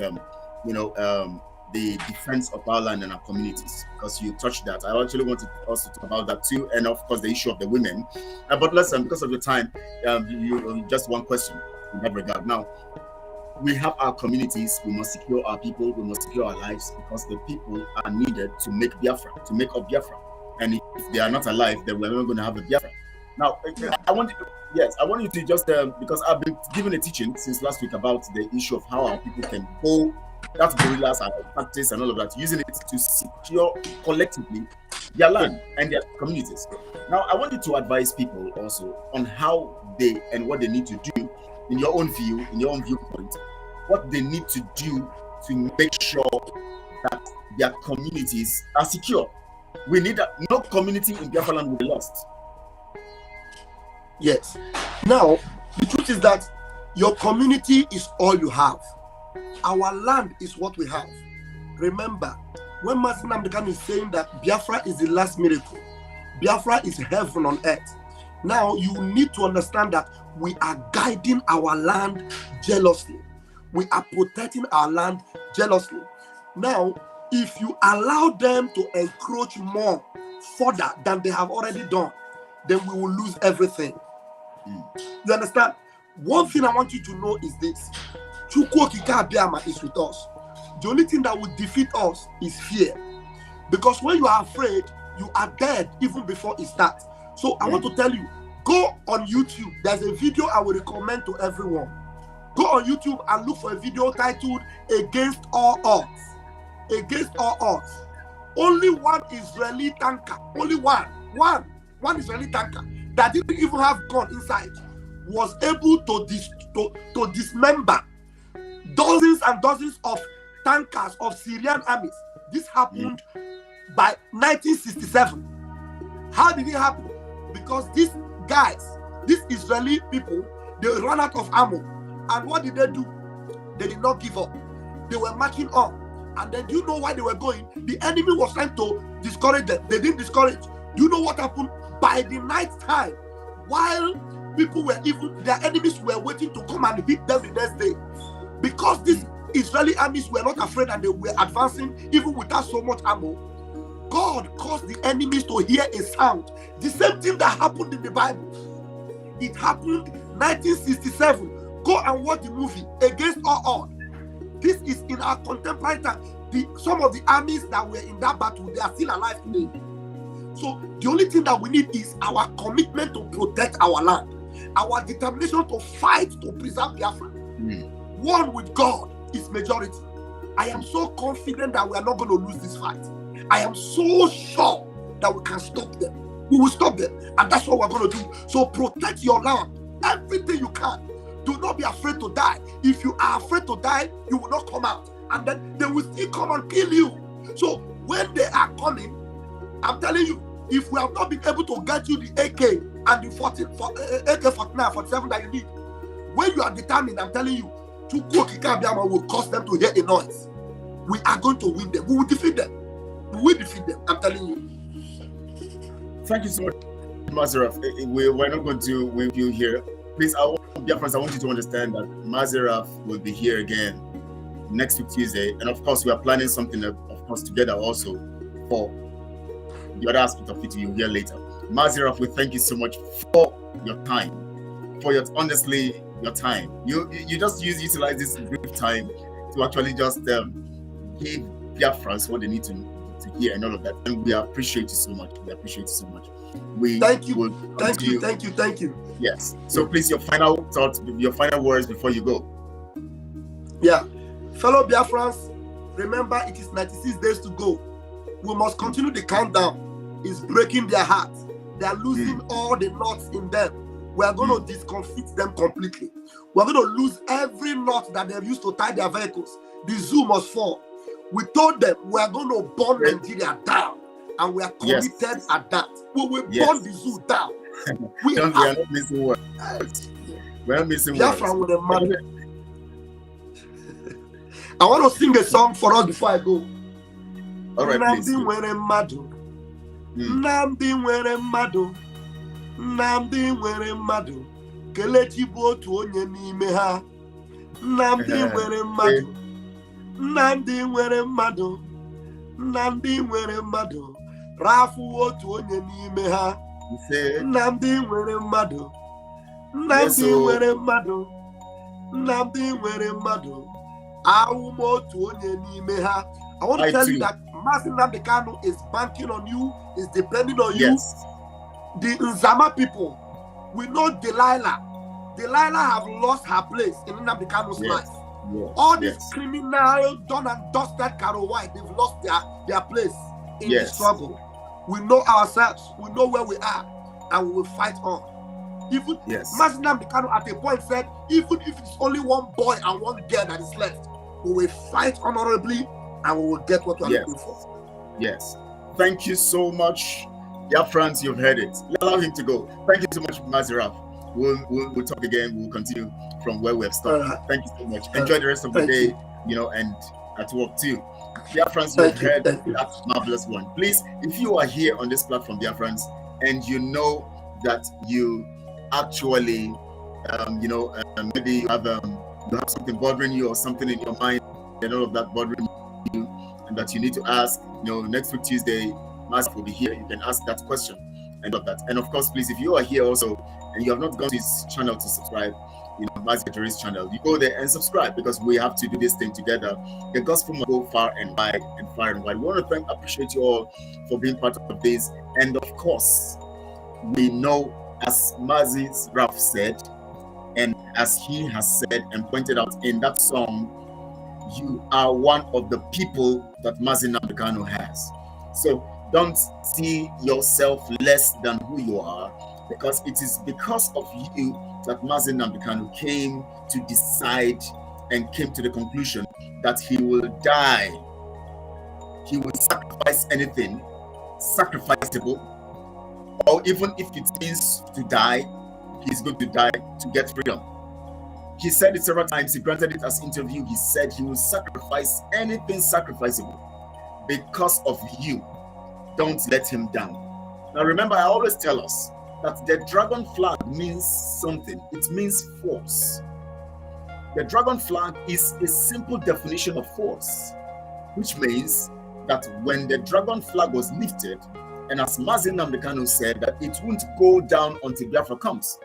the defense of our land and our communities, because you touched that. I actually wanted us to talk about that too, and of course the issue of the women. But listen, because of your time, you just one question in that regard. Now, we have our communities. We must secure our people. We must secure our lives, because the people are needed to make Biafra, to make up Biafra. And if they are not alive, then we're not going to have a Biafra. Now, I want you to just because I've been giving a teaching since last week about the issue of how our people can go. That's guerrillas and tactics and all of that, using it to secure collectively their land and their communities. Now, I want you to advise people also on how they and what they need to do, in your own view, in your own viewpoint, what they need to do to make sure that their communities are secure. We need no community in Biafra land will be lost. Yes. Now, the truth is that your community is all you have. Our land is what we have. Remember, when Mazi is saying that Biafra is the last miracle, Biafra is heaven on earth. Now, you need to understand that we are guiding our land jealously. We are protecting our land jealously. Now, if you allow them to encroach more further than they have already done, then we will lose everything. You understand? One thing I want you to know is this: Chukwu Okike Abịama is with us. The only thing that will defeat us is fear. Because when you are afraid, you are dead even before it starts. So I want to tell you, go on YouTube. There's a video I will recommend to everyone. Go on YouTube and look for a video titled "Against All Odds." Against all odds. Only one Israeli tanker, only one Israeli tanker that didn't even have gun inside was able to dismember dozens and dozens of tankers of Syrian armies. This happened by 1967. How did it happen? Because these guys, these Israeli people, they ran out of ammo. And what did they do? They did not give up. They were marching on. And then do you know why they were going? The enemy was trying to discourage them. They didn't discourage. Do you know what happened? By the night time, while people were their enemies were waiting to come and hit them the next day. Because these Israeli armies were not afraid and they were advancing even without so much ammo, God caused the enemies to hear a sound. The same thing that happened in the Bible. It happened 1967. Go and watch the movie Against All Odds. This is in our contemporary time. Some of the armies that were in that battle, they are still alive today. So the only thing that we need is our commitment to protect our land, our determination to fight to preserve Biafra. One with God is majority. I am so confident that we are not going to lose this fight. I am so sure that we can stop them. We will stop them, and that's what we're going to do. So protect your land, everything you can. Do not be afraid to die. If you are afraid to die, you will not come out. And then they will still come and kill you. So when they are coming, I'm telling you, if we have not been able to get you the AK and the AK-49, 47 that you need, when you are determined, I'm telling you, Chukwu Okike Abịama will cause them to hear a noise. We are going to win them. We will defeat them. We will defeat them. I'm telling you. Thank you so much. Mazaraf, we're not going to wait you here. Please, I want you to understand that Mazaraf will be here again next week Tuesday, and of course we are planning something, of course, together also for the other aspect of it you'll hear later. Mazaraf, we thank you so much for your time, honestly, your time. You just utilize this brief time to actually just give Biafrans what they need to hear and all of that, and we appreciate you so much. Thank you. Yes. So please, your final thoughts, your final words before you go. Yeah, fellow Biafrans, remember it is 96 days to go. We must continue the countdown. It's breaking their hearts. They are losing all the knots in them. We are going to discomfit them completely. We are going to lose every knot that they have used to tie their vehicles. The zoo must fall. We told them we are going to burn Nigeria down, and we are committed at that. We will burn the zoo down. We are not missing words. We are missing Biafra words. With a mother. I want to sing a song for us before I go. All right, please. Nnamdi nwere mmadụ, Nnamdi nwere mmadụ, Kelechi bụ otu onye n'ime ha. Nnamdi nwere mmadụ, Nnamdi nwere mmadụ, Nnamdi nwere mmadụ, Rafu otu onye n'ime ha. Nnamdi nwere mmadụ, Nnamdi nwere mmadụ, Nnamdi nwere mmadụ, Awum otu onye n'ime ha. I want to tell you that Mazi Nnamdi Kanu is banking on you, is depending on you. The Nzama people, we know Delilah. Delilah have lost her place in Nnamdi Kanu's life. All these criminal done and dusted Caro White, they've lost their place in the struggle. We know ourselves, we know where we are, and we will fight on. Even Mazi Nnamdi Kanu at a point said, even if it's only one boy and one girl that is left, we will fight honorably and we will get what we are looking for. Yes. Thank you so much. Biafrans, you've heard it. Allow him to go. Thank you so much, Mazaraf. We'll talk again. We'll continue from where we have stopped. Thank you so much. Enjoy the rest of the day, and at work too. Biafrans, you've heard that marvelous one. Please, if you are here on this platform, Biafrans, and you know that you actually, maybe you have something bothering you or something in your mind and all of that bothering you, and that you need to ask, next week Tuesday, Mazi will be here. You can ask that question and all that. And of course, please, if you are here also and you have not gone to his channel to subscribe, Mazi Ajaere's channel, you go there and subscribe, because we have to do this thing together. The gospel must go far and wide and far and wide. We want to appreciate you all for being part of this. And of course, we know, as Mazi's Raf said, and as he has said and pointed out in that song, you are one of the people that Mazi Nnamdi Kanu has. So don't see yourself less than who you are, because it is because of you that Mazi Nnamdi Kanu came to decide and came to the conclusion that he will die. He will sacrifice anything sacrificable, or even if it means to die, he's going to die to get freedom. He said it several times. He granted it as interview. He said he will sacrifice anything sacrificable because of you. Don't let him down. Now remember, I always tell us that the dragon flag means something. It means force. The dragon flag is a simple definition of force, which means that when the dragon flag was lifted, and as Mazi Nnamdi Kanu said, that it won't go down until Biafra comes.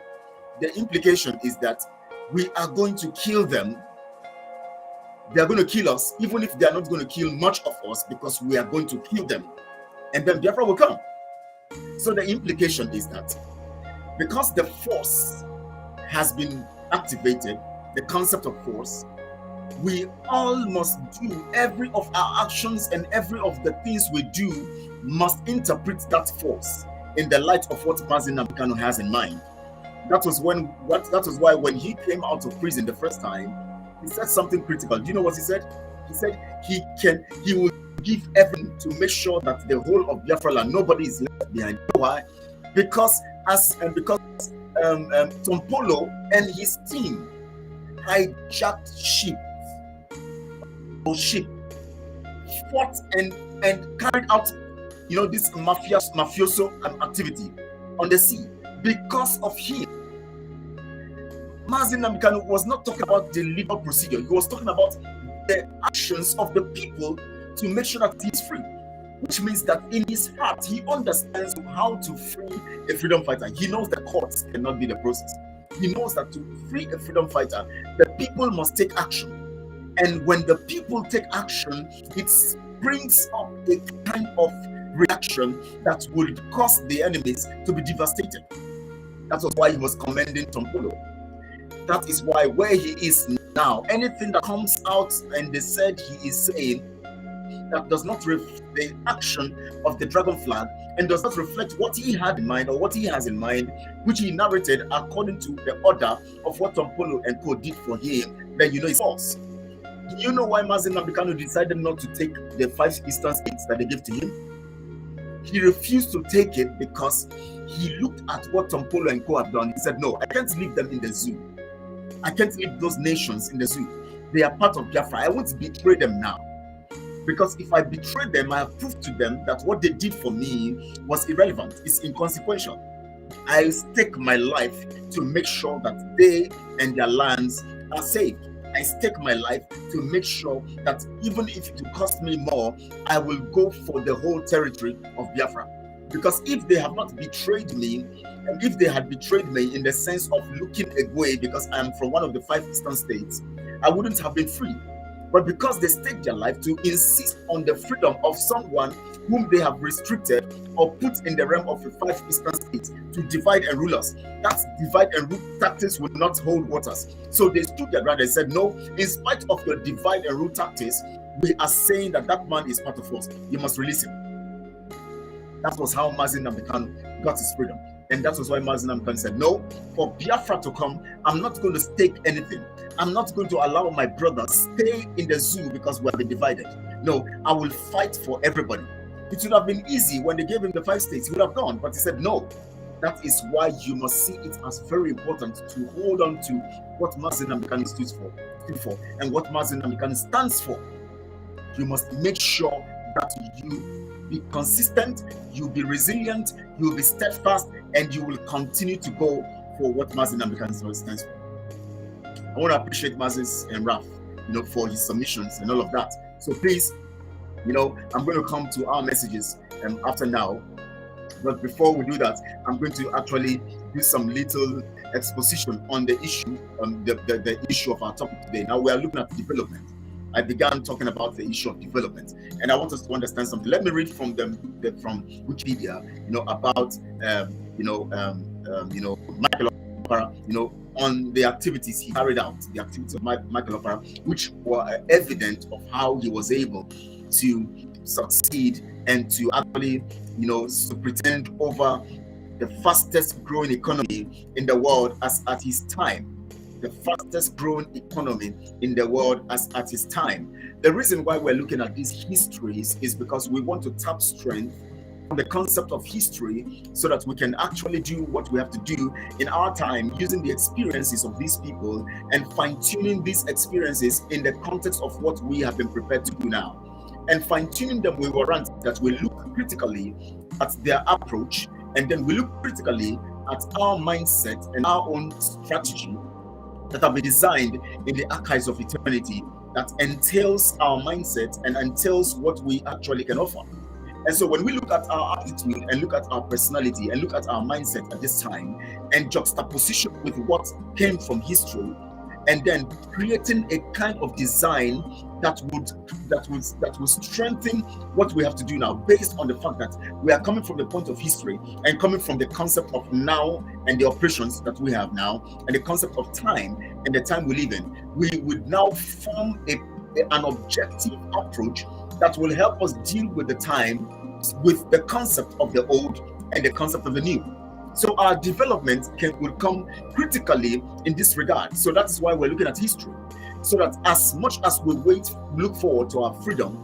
The implication is that we are going to kill them. They are going to kill us, even if they are not going to kill much of us, because we are going to kill them. And then Biafra will come. So the implication is that because the force has been activated, the concept of force, we all must do, every of our actions and every of the things we do must interpret that force in the light of what Mazi Nnamdi Kanu has in mind. That was why when he came out of prison the first time, he said something critical. Do you know what he said? He said he will give everything to make sure that the whole of Biafra land, nobody is left behind. Why? Because Tompolo and his team hijacked ship, fought and carried out, this mafioso activity. on the sea because of him. Mazi Nnamdi Kanu was not talking about the legal procedure. He was talking about the actions of the people to make sure that he is free. Which means that in his heart, he understands how to free a freedom fighter. He knows the courts cannot be the process. He knows that to free a freedom fighter, the people must take action. And when the people take action, it brings up a kind of reaction that would cause the enemies to be devastated. That was why he was commending Tompolo. That is why where he is now, anything that comes out and they said he is saying that does not reflect the action of the dragon flag and does not reflect what he had in mind or what he has in mind, which he narrated according to the order of what Tompolo and Co did for him, then you know it's false. Do you know why Mazi Nnamdi Kanu decided not to take the 5 eastern states that they gave to him? He refused to take it because he looked at what Tompolo and Co have done. He said, no, I can't leave them in the zoo. I can't leave those nations in the zoo. They are part of Biafra. I won't betray them now. Because if I betray them, I have proved to them that what they did for me was irrelevant. It's inconsequential. I stake my life to make sure that they and their lands are saved. I stake my life to make sure that even if it will cost me more, I will go for the whole territory of Biafra. Because if they have not betrayed me, and if they had betrayed me in the sense of looking away because I am from one of the 5 eastern states, I wouldn't have been free. But because they staked their life to insist on the freedom of someone whom they have restricted or put in the realm of the 5 eastern states to divide and rule us, that divide and rule tactics would not hold waters. So they stood their ground and said, no, in spite of your divide and rule tactics, we are saying that that man is part of us. You must release him. That was how Mazi Nnamdi Kanu got his freedom. And that was why Mazi Nnamdi Kanu said, no, for Biafra to come, I'm not going to stake anything. I'm not going to allow my brothers stay in the zoo because we have been divided. No, I will fight for everybody. It would have been easy when they gave him the 5 states. He would have gone, but he said, no. That is why you must see it as very important to hold on to what Mazi Nnamdi Kanu stood for and what Mazi Nnamdi Kanu stands for. You must make sure that you be consistent, you'll be resilient, you'll be steadfast, and you will continue to go for what Mazi Nnamdi Kanu stands for. I want to appreciate Mazi's and Raf, for his submissions and all of that. So please, I'm going to come to our messages after now. But before we do that, I'm going to actually do some little exposition on the issue, the issue of our topic today. Now we are looking at development. I began talking about the issue of development, and I want us to understand something. Let me read from from Wikipedia, about Michael Okpara, on the activities he carried out, the activities of Michael Okpara, which were evident of how he was able to succeed and to actually, pretend over the fastest growing economy in the world as at his time. The fastest growing economy in the world as at his time. The reason why we're looking at these histories is because we want to tap strength on the concept of history so that we can actually do what we have to do in our time using the experiences of these people and fine-tuning these experiences in the context of what we have been prepared to do now. And fine-tuning them will warrant that we look critically at their approach, and then we look critically at our mindset and our own strategy that have been designed in the archives of eternity that entails our mindset and entails what we actually can offer. And so when we look at our attitude and look at our personality and look at our mindset at this time and juxtaposition with what came from history, and then creating a kind of design that would strengthen what we have to do now, based on the fact that we are coming from the point of history and coming from the concept of now and the operations that we have now and the concept of time and the time we live in. We would now form an objective approach that will help us deal with the time with the concept of the old and the concept of the new. So our development will come critically in this regard. So that is why we're looking at history. So that as much as we look forward to our freedom,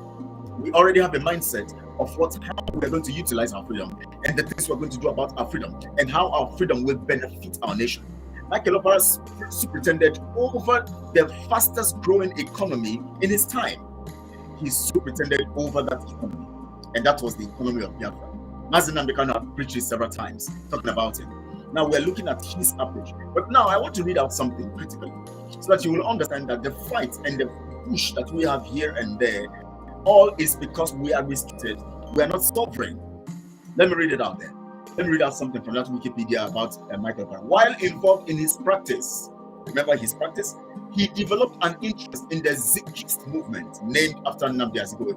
we already have a mindset of how we're going to utilize our freedom and the things we're going to do about our freedom and how our freedom will benefit our nation. Michael Okpara superintended over the fastest growing economy in his time. He superintended over that economy, and that was the economy of Biafra. Mazi have preached it several times, talking about him. Now we're looking at his approach. But now I want to read out something critically, so that you will understand that the fight and the push that we have here and there, all is because we are restricted. We are not sovereign. Let me read it out there. Let me read out something from that Wikipedia about Michael Okpara. While involved in his practice, remember his practice, he developed an interest in the Zikist movement, named after Nnamdi Azikiwe,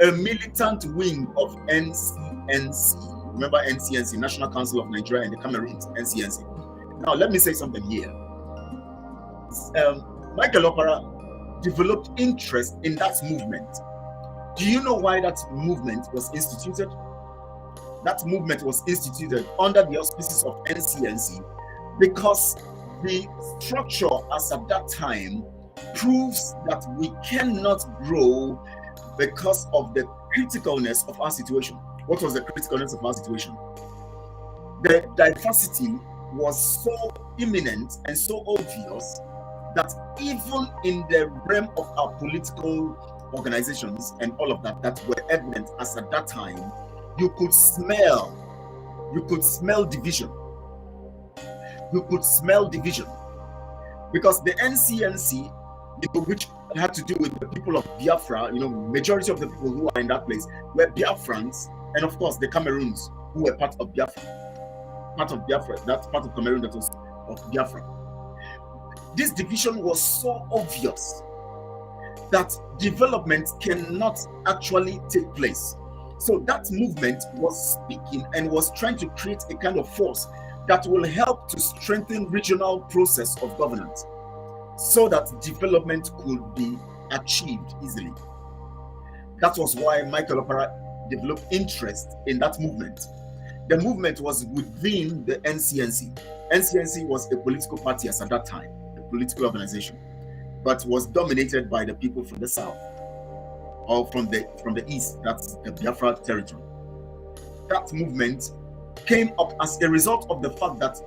a militant wing of NCNC. Remember NCNC, National Council of Nigeria and the Cameroons, NCNC. Now, let me say something here. Michael Okpara developed interest in that movement. Do you know why that movement was instituted? That movement was instituted under the auspices of NCNC because the structure as at that time proves that we cannot grow because of the criticalness of our situation. What was the criticalness of our situation? The diversity was so imminent and so obvious that even in the realm of our political organizations and all of that, that were evident as at that time, you could smell division. You could smell division. Because the NCNC, which had to do with the people of Biafra, majority of the people who are in that place were Biafrans, and of course the Cameroons who were part of Biafra. That part of Cameroon that was of Biafra. This division was so obvious that development cannot actually take place. So that movement was speaking and was trying to create a kind of force that will help to strengthen regional process of governance so that development could be achieved easily. That was why Michael Okpara developed interest in that movement. The movement was within the NCNC. NCNC was a political party as at that time, a political organization, but was dominated by the people from the south or from the east. That's the Biafra territory. That movement came up as a result of the fact that,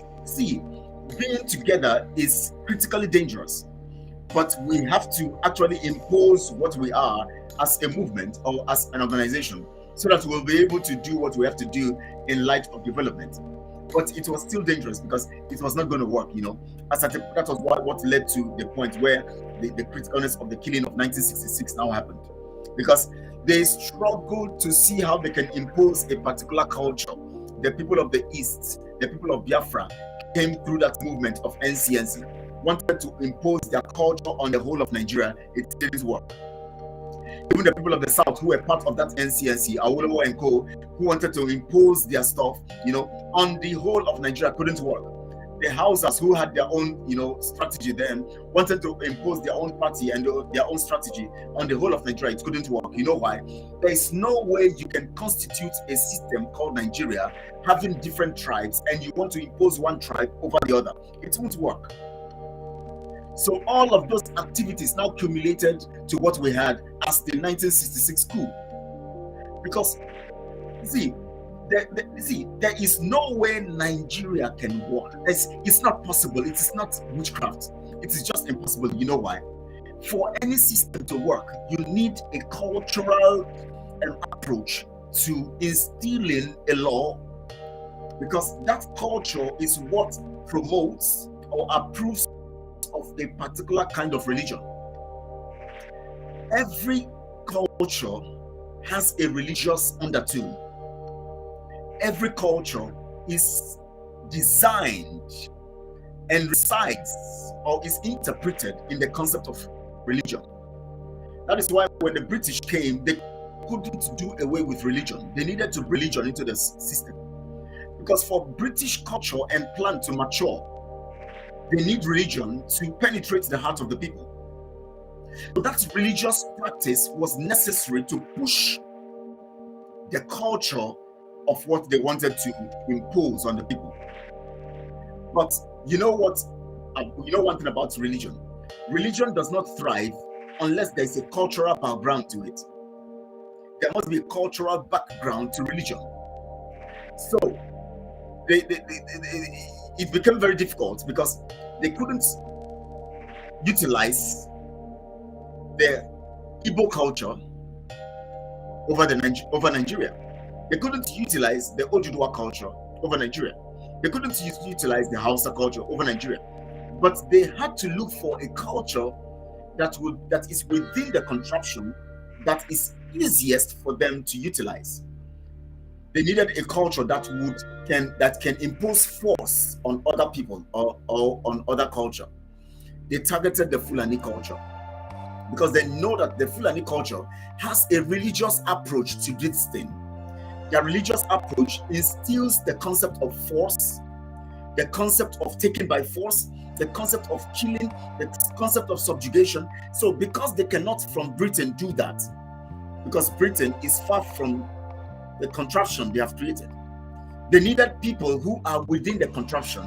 being together is critically dangerous, but we have to actually impose what we are as a movement or as an organization so that we'll be able to do what we have to do in light of development. But it was still dangerous because it was not going to work, that was what led to the point where the criticalness of the killing of 1966 now happened, because they struggled to see how they can impose a particular culture. The people of the East, the people of Biafra, came through that movement of NCNC, wanted to impose their culture on the whole of Nigeria. It didn't work. Even the people of the South who were part of that NCNC, Awolowo and co, who wanted to impose their stuff, on the whole of Nigeria, couldn't work. The Hausas who had their own, strategy then, wanted to impose their own party and their own strategy on the whole of Nigeria. It couldn't work. You know why? There is no way you can constitute a system called Nigeria having different tribes and you want to impose one tribe over the other. It won't work. So all of those activities now accumulated to what we had as the 1966 coup. Because, there is no way Nigeria can work. It's not possible. It is not witchcraft. It is just impossible. You know why? For any system to work, you need a cultural approach to instilling a law, because that culture is what promotes or approves of a particular kind of religion. Every culture has a religious undertone. Every culture is designed and resides or is interpreted in the concept of religion. That is why when the British came, they couldn't do away with religion. They needed to bring religion into the system. Because for British culture and plan to mature, they need religion to penetrate the heart of the people. So that religious practice was necessary to push the culture of what they wanted to impose on the people. But you know what? One thing about religion. Religion does not thrive unless there is a cultural background to it. There must be a cultural background to religion. So it became very difficult because they couldn't utilize the Igbo culture over Nigeria. They couldn't utilize the Oduduwa culture over Nigeria. They couldn't utilize the Hausa culture over Nigeria. But they had to look for a culture that is within the contraption that is easiest for them to utilize. They needed a culture that can impose force on other people or on other culture. They targeted the Fulani culture because they know that the Fulani culture has a religious approach to this thing. Their religious approach instills the concept of force, the concept of taking by force, the concept of killing, the concept of subjugation. So because they cannot from Britain do that, because Britain is far from the contraption they have created, they needed people who are within the contraption,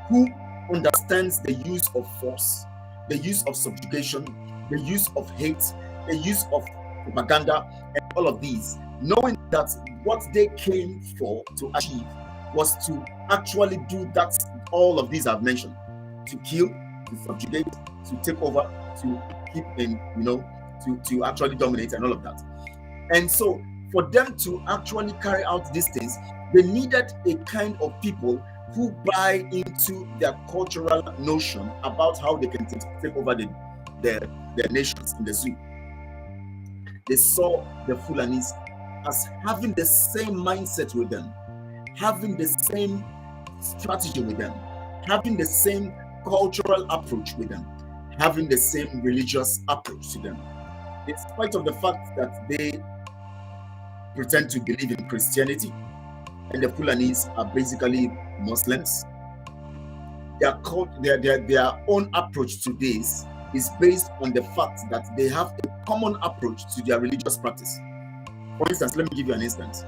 who understands the use of force, the use of subjugation, the use of hate, the use of propaganda, and all of these, knowing that what they came for to achieve was to actually do that, all of these I've mentioned, to kill, to subjugate, to take over, to keep in, to actually dominate and all of that. And so for them to actually carry out these things, they needed a kind of people who buy into their cultural notion about how they can take over their nations in the zoo. They saw the Fulanis as having the same mindset with them, having the same strategy with them, having the same cultural approach with them, having the same religious approach to them. In spite of the fact that they pretend to believe in Christianity, and the Fulanis are basically Muslims, their own approach to this is based on the fact that they have a common approach to their religious practice. For instance, let me give you an instance.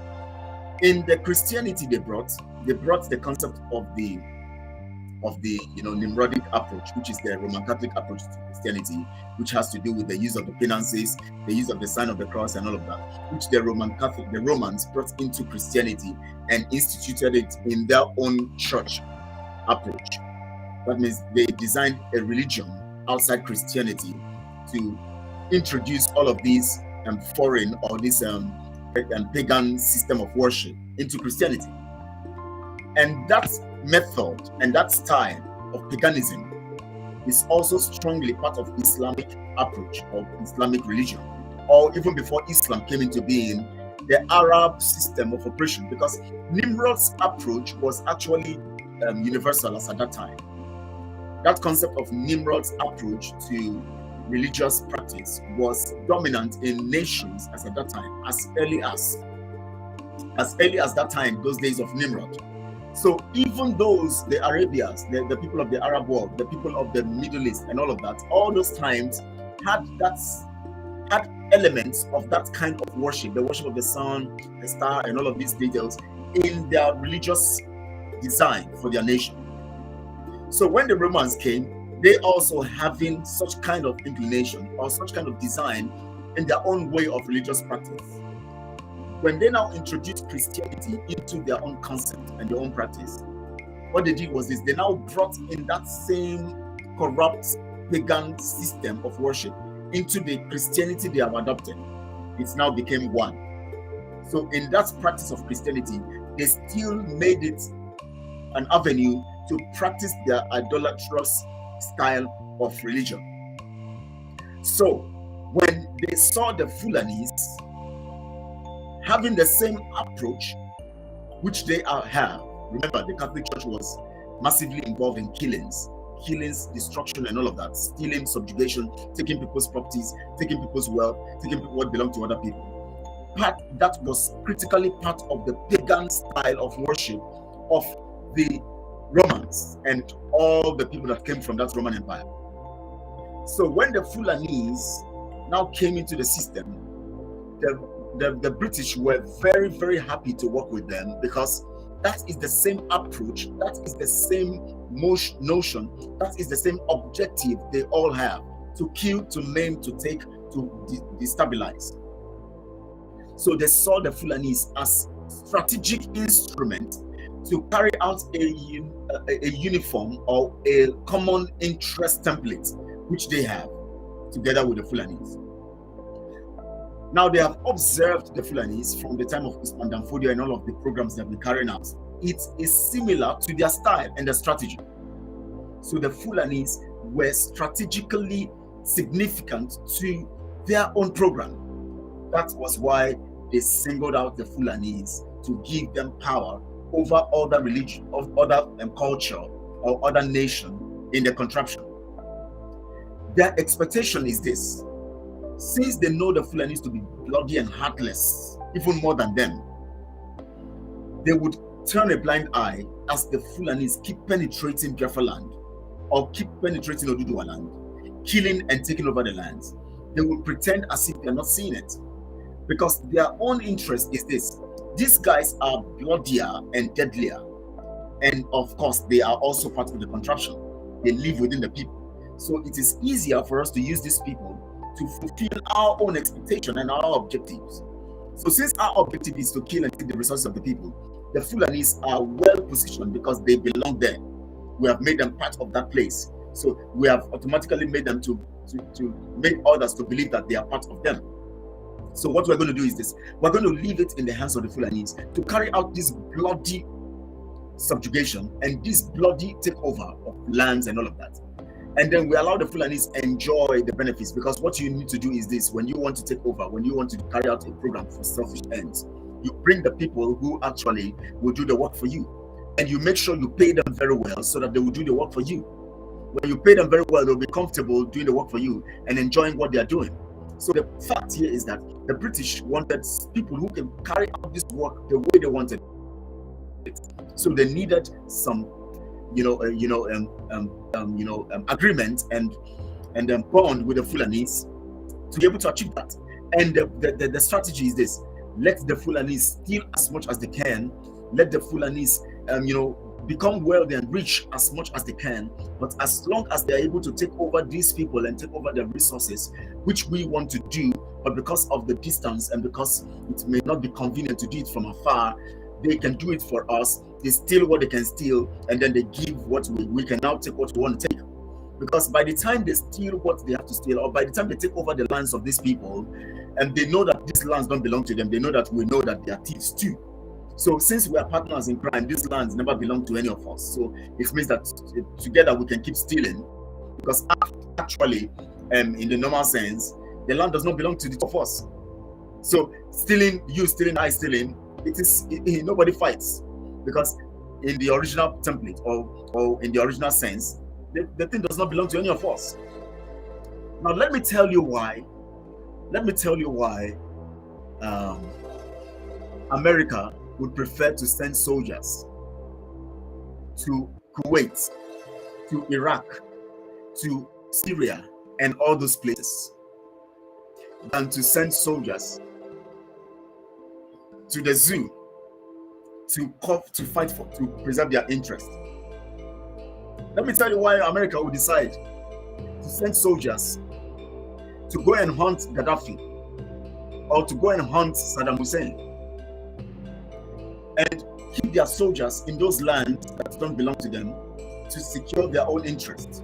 In the Christianity they brought the concept of the Nimrodic approach, which is the Roman Catholic approach to Christianity, which has to do with the use of the penances, the use of the sign of the cross, and all of that, which the Romans brought into Christianity and instituted it in their own church approach. That means they designed a religion outside Christianity to introduce all of these foreign or this pagan system of worship into Christianity. And that method and that style of paganism is also strongly part of Islamic approach or Islamic religion, or even before Islam came into being, the Arab system of operation, because Nimrod's approach was actually universal as at that time. That concept of Nimrod's approach to religious practice was dominant in nations as at that time, as early as that time, those days of Nimrod. So even those, the Arabians, the people of the Arab world, the people of the Middle East and all of that, all those times had elements of that kind of worship, the worship of the sun, the star, and all of these details in their religious design for their nation. So when the Romans came, they also having such kind of inclination or such kind of design in their own way of religious practice. When they now introduced Christianity into their own concept and their own practice, what they did was this: they now brought in that same corrupt pagan system of worship into the Christianity they have adopted. It now became one. So in that practice of Christianity, they still made it an avenue to practice their idolatrous style of religion. So when they saw the Fulanis having the same approach which they have, remember the Catholic Church was massively involved in killings, destruction, and all of that, stealing, subjugation, taking people's properties, taking people's wealth, taking what belonged to other people. That was critically part of the pagan style of worship of the Romans and all the people that came from that Roman Empire. So when the Fulanis now came into the system, the British were very, very happy to work with them, because that is the same approach, that is the same notion, that is the same objective they all have: to kill, to maim, to take, to destabilize. So they saw the Fulanis as strategic instrument to carry out a uniform or a common interest template which they have together with the Fulanis. Now they have observed the Fulanis from the time of Usman Dan Fodio and all of the programs they've been carrying out. It is similar to their style and their strategy. So the Fulanis were strategically significant to their own program. That was why they singled out the Fulanis to give them power over other religion, of other culture or other nation in the contraption. Their expectation is this: since they know the Fulanis to be bloody and heartless, even more than them, they would turn a blind eye as the Fulanis keep penetrating Biafra land or keep penetrating Oduduwa land, killing and taking over the lands. They will pretend as if they're not seeing it, because their own interest is this: these guys are bloodier and deadlier, and of course they are also part of the contraption. They live within the people, so it is easier for us to use these people to fulfill our own expectation and our objectives. So since our objective is to kill and take the resources of the people, the Fulanis are well positioned because they belong there. We have made them part of that place, so we have automatically made them to make others to believe that they are part of them. So what we're going to do is this: we're going to leave it in the hands of the Fulanis to carry out this bloody subjugation and this bloody takeover of lands and all of that. And then we allow the Fulanis enjoy the benefits, because what you need to do is this: when you want to take over, when you want to carry out a program for selfish ends, you bring the people who actually will do the work for you, and you make sure you pay them very well so that they will do the work for you. When you pay them very well, they'll be comfortable doing the work for you and enjoying what they are doing. So the fact here is that the British wanted people who can carry out this work the way they wanted it. So they needed some, agreement and bond with the Fulanis to be able to achieve that. And the strategy is this: let the Fulanis steal as much as they can. Let the Fulanis, become wealthy and rich as much as they can. But as long as they are able to take over these people and take over their resources, which we want to do, but because of the distance and because it may not be convenient to do it from afar, they can do it for us. They steal what they can steal, and then they give what we can now take what we want to take. Because by the time they steal what they have to steal, or by the time they take over the lands of these people, and they know that these lands don't belong to them, they know that we know that they are thieves too. So since we are partners in crime, these lands never belong to any of us. So it means that together we can keep stealing, because actually, in the normal sense, the land does not belong to the two of us. So stealing, you stealing, I stealing, nobody fights, because in the original template or in the original sense, the thing does not belong to any of us. Now let me tell you why. America would prefer to send soldiers to Kuwait, to Iraq, to Syria, and all those places than to send soldiers to the zoo to fight to preserve their interest. Let me tell you why America would decide to send soldiers to go and hunt Gaddafi or to go and hunt Saddam Hussein and keep their soldiers in those lands that don't belong to them to secure their own interests.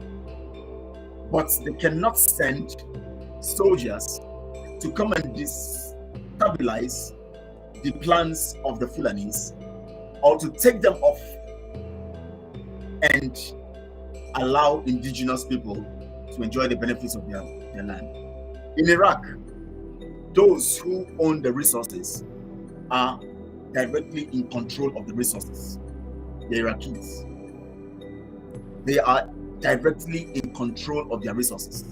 But they cannot send soldiers to come and destabilize the plans of the Fulanis, or to take them off and allow indigenous people to enjoy the benefits of their land. In Iraq, those who own the resources are directly in control of the resources. The Iraqis, they are directly in control of their resources.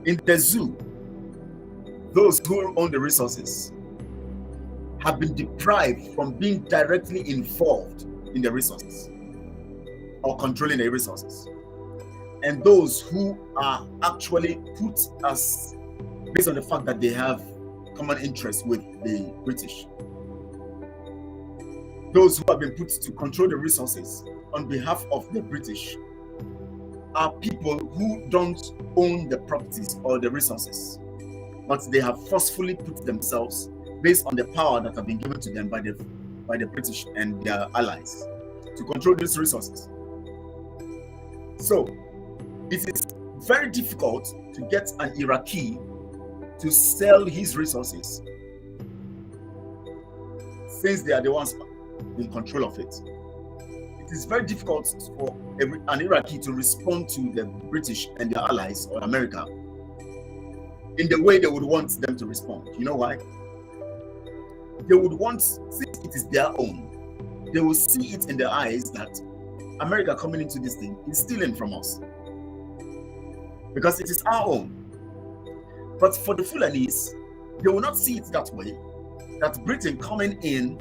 In the zoo, those who own the resources have been deprived from being directly involved in the resources or controlling the resources. And those who are actually put as, based on the fact that they have common interest with the British, those who have been put to control the resources on behalf of the British are people who don't own the properties or the resources, but they have forcefully put themselves, based on the power that have been given to them by the British and their allies, to control these resources. So it is very difficult to get an Iraqi to sell his resources, since they are the ones in control of it. It is very difficult for an Iraqi to respond to the British and their allies or America in the way they would want them to respond. You know why? They would want, since it is their own, they will see it in their eyes that America coming into this thing is stealing from us, because it is our own. But for the Fulanese, they will not see it that way, that Britain coming in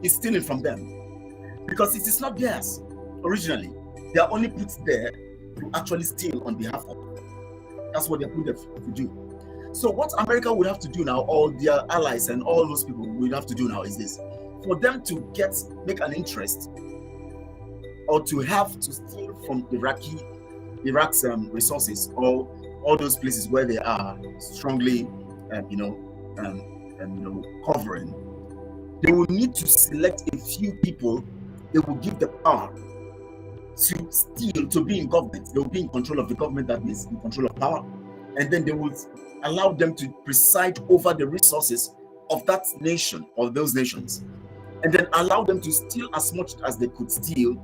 is stealing from them, because it is not theirs originally. They are only put there to actually steal on behalf of. That's what they're put there to do. So what America would have to do now, all their allies and all those people would have to do now is this: for them to make an interest, or to have to steal from Iraq's resources, or all those places where they are strongly, covering. They will need to select a few people they will give the power to steal, to be in government. They will be in control of the government that is in control of power, and then they will allow them to preside over the resources of that nation or those nations, and then allow them to steal as much as they could steal,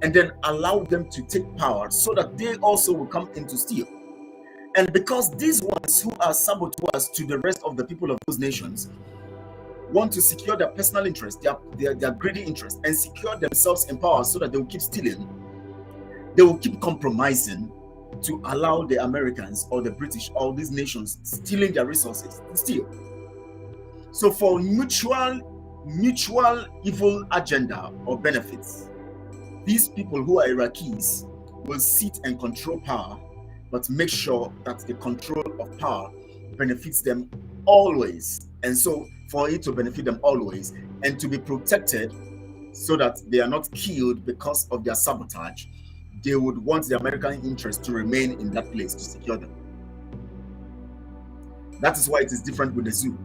and then allow them to take power so that they also will come in to steal. And because these ones who are saboteurs to the rest of the people of those nations want to secure their personal interest, their greedy interest, and secure themselves in power so that they will keep stealing, they will keep compromising to allow the Americans or the British or these nations stealing their resources to steal. So for mutual evil agenda or benefits, these people who are Iraqis will sit and control power, but make sure that the control of power benefits them always. And so for it to benefit them always and to be protected so that they are not killed because of their sabotage, they would want the American interest to remain in that place to secure them. That is why it is different with the zoo.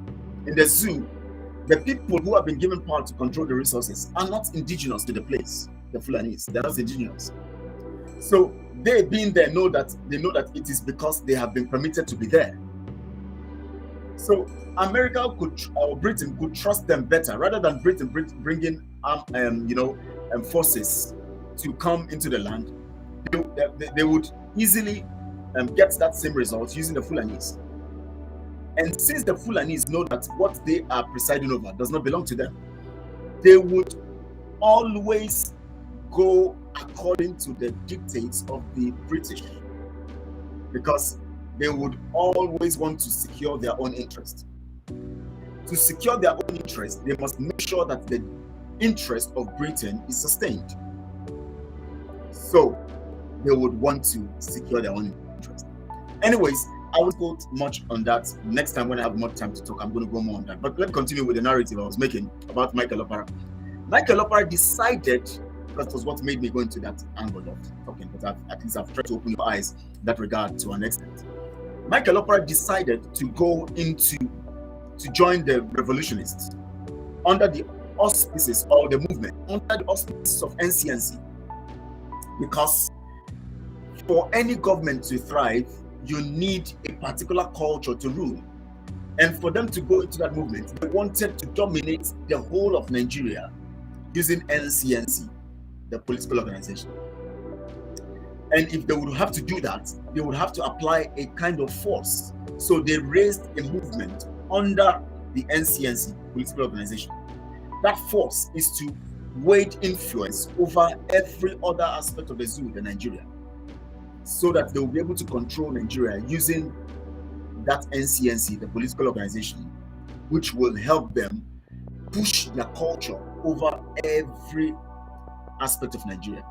In the zoo, the people who have been given power to control the resources are not indigenous to the place. The Fulanese, they're not indigenous. So they being there know that it is because they have been permitted to be there. So America or Britain could trust them better rather than Britain bringing forces to come into the land. They would easily get that same result using the Fulanese. And since the Fulanese know that what they are presiding over does not belong to them, they would always go according to the dictates of the British, because they would always want to secure their own interest. To secure their own interest, they must make sure that the interest of Britain is sustained. So they would want to secure their own interest. Anyways, I won't go much on that. Next time when I have more time to talk, I'm going to go more on that. But let's continue with the narrative I was making about Michael Okpara. Michael Okpara decided, because it was what made me go into that angle of talking, but at least I've tried to open your eyes in that regard to an extent. Michael Okpara decided to go to join the revolutionists under the auspices or the movement, under the auspices of NCNC, because for any government to thrive, you need a particular culture to rule. And for them to go into that movement, they wanted to dominate the whole of Nigeria using NCNC, the political organization. And if they would have to do that, they would have to apply a kind of force. So they raised a movement under the NCNC political organization. That force is to wage influence over every other aspect of the zoo in Nigeria, so that they will be able to control Nigeria using that NCNC, the political organization, which will help them push their culture over every aspect of Nigeria.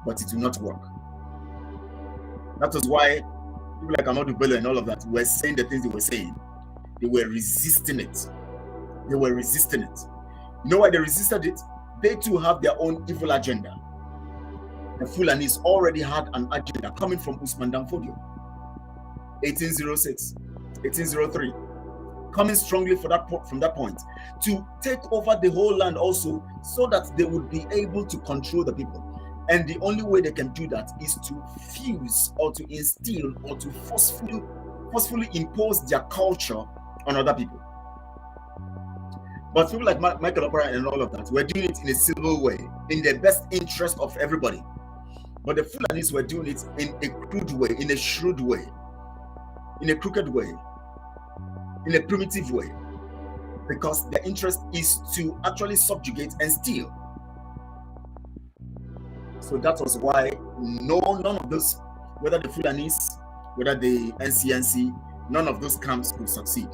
But it will not work. That is why people like Oduduwa and all of that were saying the things they were saying. They were resisting it. They were resisting it. You know why they resisted it? They too have their own evil agenda. The Fulanis already had an agenda coming from Usman Danfodio, 1806, 1803, coming strongly from that point to take over the whole land also, so that they would be able to control the people. And the only way they can do that is to fuse or to instill or to purposefully impose their culture on other people. But people like Michael Okpara and all of that were doing it in a civil way, in the best interest of everybody. But the Fulanis were doing it in a crude way, in a shrewd way, in a crooked way, in a primitive way, because their interest is to actually subjugate and steal. So that was why none of those, whether the Fulanis, whether the NCNC, none of those camps could succeed.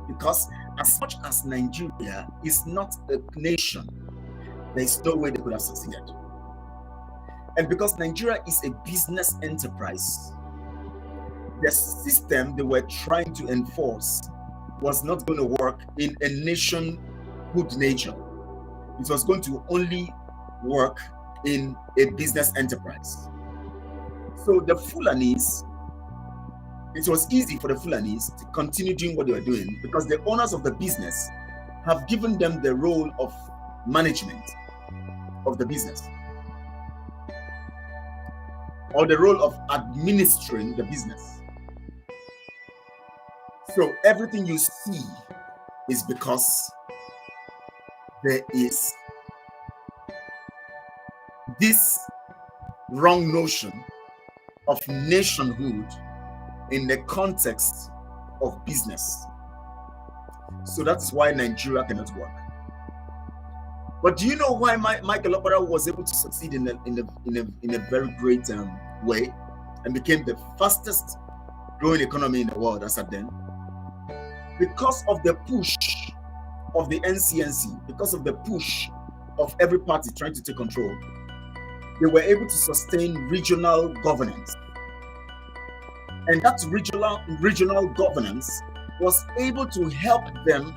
Because as much as Nigeria is not a nation, there is no way they could have succeeded. And because Nigeria is a business enterprise, the system they were trying to enforce was not going to work in a nationhood nature. It was going to only work in a business enterprise. So the Fulanis, it was easy for the Fulanis to continue doing what they were doing because the owners of the business have given them the role of management of the business, or the role of administering the business. So everything you see is because there is this wrong notion of nationhood in the context of business. So that's why Nigeria cannot work. But do you know why Michael Okpara was able to succeed in a very great way and became the fastest growing economy in the world as at then? Because of the push of the NCNC, because of the push of every party trying to take control, they were able to sustain regional governance. And that regional governance was able to help them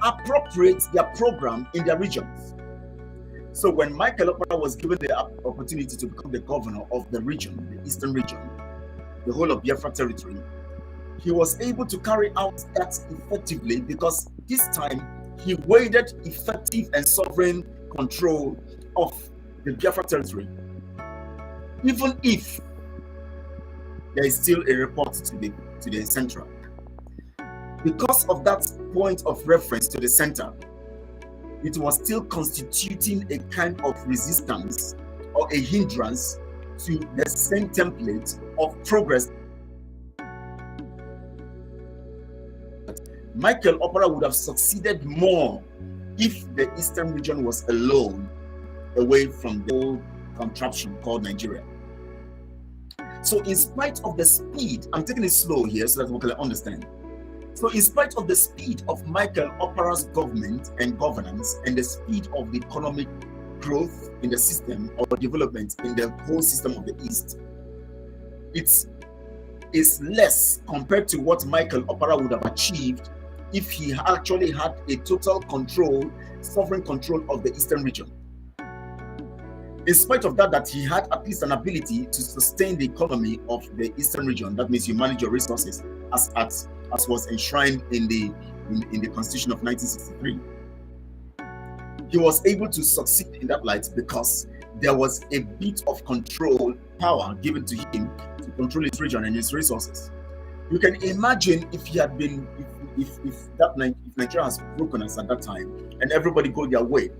appropriate their program in their regions. So when Michael Okpara was given the opportunity to become the governor of the region, the eastern region, the whole of Biafra territory, he was able to carry out that effectively because this time he wielded effective and sovereign control of the Biafra territory, even if there is still a report to the central. Because of that point of reference to the center, it was still constituting a kind of resistance or a hindrance to the same template of progress. Michael Okpara would have succeeded more if the eastern region was alone, away from the whole contraption called Nigeria. So in spite of the speed, I'm taking it slow here so that we can understand. So in spite of the speed of Michael Okpara's government and governance and the speed of the economic growth in the system or development in the whole system of the East, it is less compared to what Michael Okpara would have achieved if he actually had a total control, sovereign control of the eastern region. In spite of that he had at least an ability to sustain the economy of the eastern region. That means you manage your resources as was enshrined in the Constitution of 1963. He was able to succeed in that light because there was a bit of control power given to him to control his region and his resources. You can imagine if he had been, if Nigeria has broken us at that time and everybody go their way,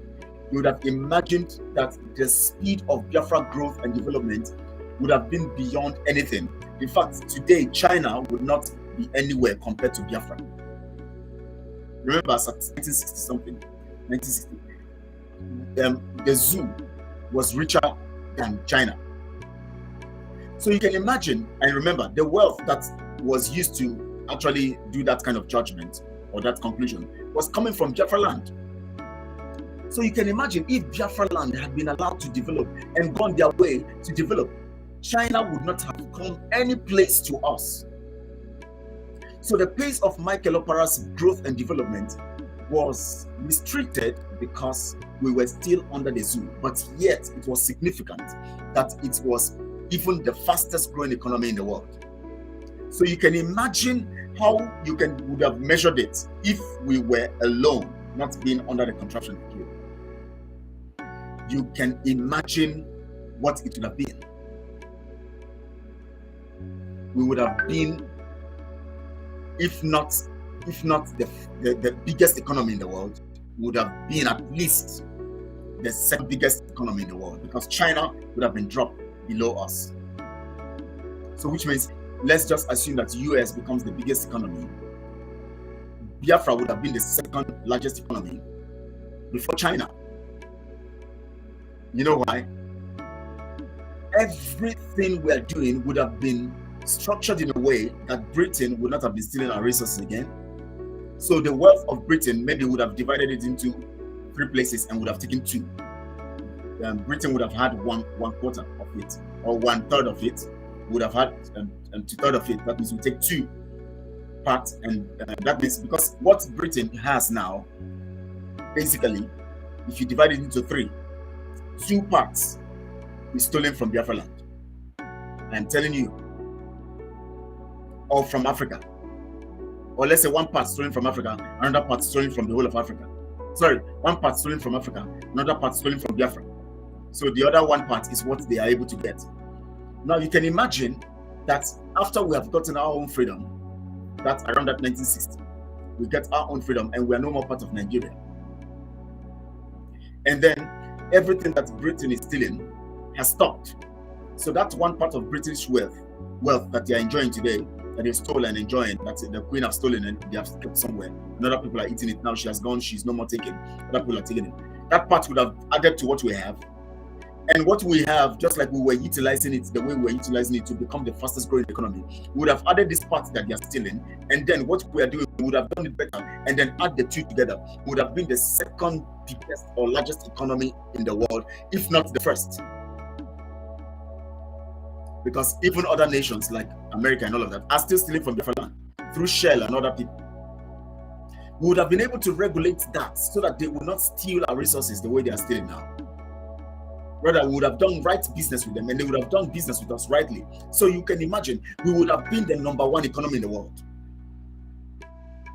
you would have imagined that the speed of Biafra growth and development would have been beyond anything. In fact, today, China would not be anywhere compared to Biafra. Remember, at 1960 something, 1960, the zoo was richer than China. So you can imagine and remember the wealth that was used to actually do that kind of judgment or that conclusion was coming from Biafra land. So you can imagine if Biafra land had been allowed to develop and gone their way to develop, China would not have come any place to us. So the pace of Michael Okpara's growth and development was restricted because we were still under the zoo, but yet it was significant that it was even the fastest growing economy in the world. So you can imagine how you would have measured it if we were alone, not being under the contraption of you. You can imagine what it would have been. We would have been if not the biggest economy in the world, would have been at least the second biggest economy in the world, because China would have been dropped below us. So which means, let's just assume that US becomes the biggest economy. Biafra would have been the second largest economy before China. You know why? Everything we are doing would have been structured in a way that Britain would not have been stealing our resources again. So the wealth of Britain, maybe would have divided it into 3 places and would have taken 2. Britain would have had one quarter of it, or 1/3 of it. Would have had 2/3 of it. That means we take 2 parts, and that means, because what Britain has now, basically, if you divide it into 3, 2 parts is stolen from Biafra land. I'm telling you, or from Africa, or let's say 1 part stolen from Africa, another part stolen from the whole of Africa. Sorry, 1 part stolen from Africa, another part stolen from Biafra. So the other 1 part is what they are able to get. Now you can imagine that after we have gotten our own freedom, that's around that 1960, we get our own freedom and we are no more part of Nigeria. And then everything that Britain is stealing has stopped. So that's 1 part of British wealth that they are enjoying today, that they stole and enjoying, that the Queen have stolen and they have kept somewhere. And other people are eating it now. She has gone, she's no more taken. Other people are taking it. That part would have added to what we have. And what we have, just like we were utilizing it, the way we were utilizing it to become the fastest growing economy, we would have added this part that they are stealing. And then what we are doing, we would have done it better. And then add the 2 together. We would have been the second biggest or largest economy in the world, if not the first. Because even other nations like America and all of that are still stealing from Biafra land through Shell and other people. We would have been able to regulate that so that they would not steal our resources the way they are stealing now. Rather, we would have done right business with them and they would have done business with us rightly. So you can imagine, we would have been the #1 economy in the world.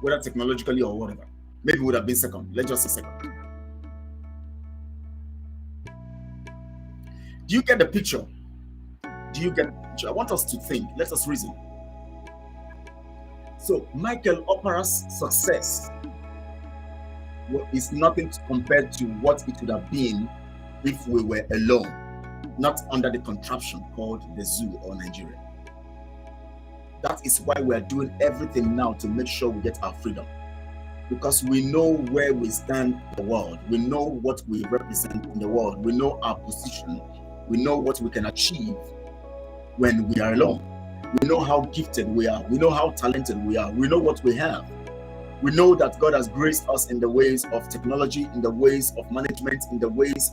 Whether technologically or whatever. Maybe we would have been second. Let's just say second. Do you get the picture? Do you get the picture? I want us to think. Let us reason. So Michael Okpara's success is nothing compared to what it would have been if we were alone, not under the contraption called the zoo or Nigeria. That is why we are doing everything now to make sure we get our freedom. Because we know where we stand in the world. We know what we represent in the world. We know our position. We know what we can achieve when we are alone. We know how gifted we are. We know how talented we are. We know what we have. We know that God has graced us in the ways of technology, in the ways of management, in the ways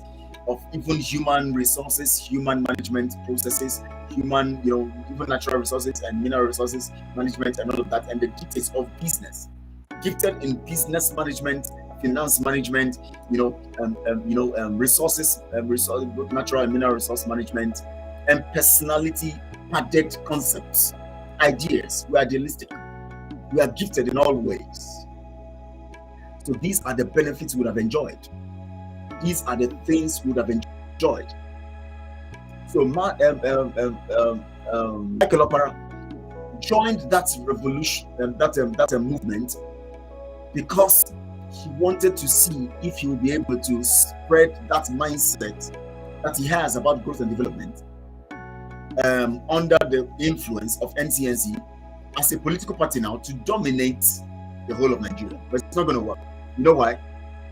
of even human resources, human management processes, human, even natural resources and mineral resources management and all of that, and the details of business. Gifted in business management, finance management, resources, both natural and mineral resource management, and personality padded concepts, ideas. We are idealistic. We are gifted in all ways. So these are the benefits we would have enjoyed. These are the things we would have enjoyed. So Michael Okpara joined that revolution, that movement, because he wanted to see if he would be able to spread that mindset that he has about growth and development under the influence of NCNC as a political party now to dominate the whole of Nigeria. But it's not going to work. You know why?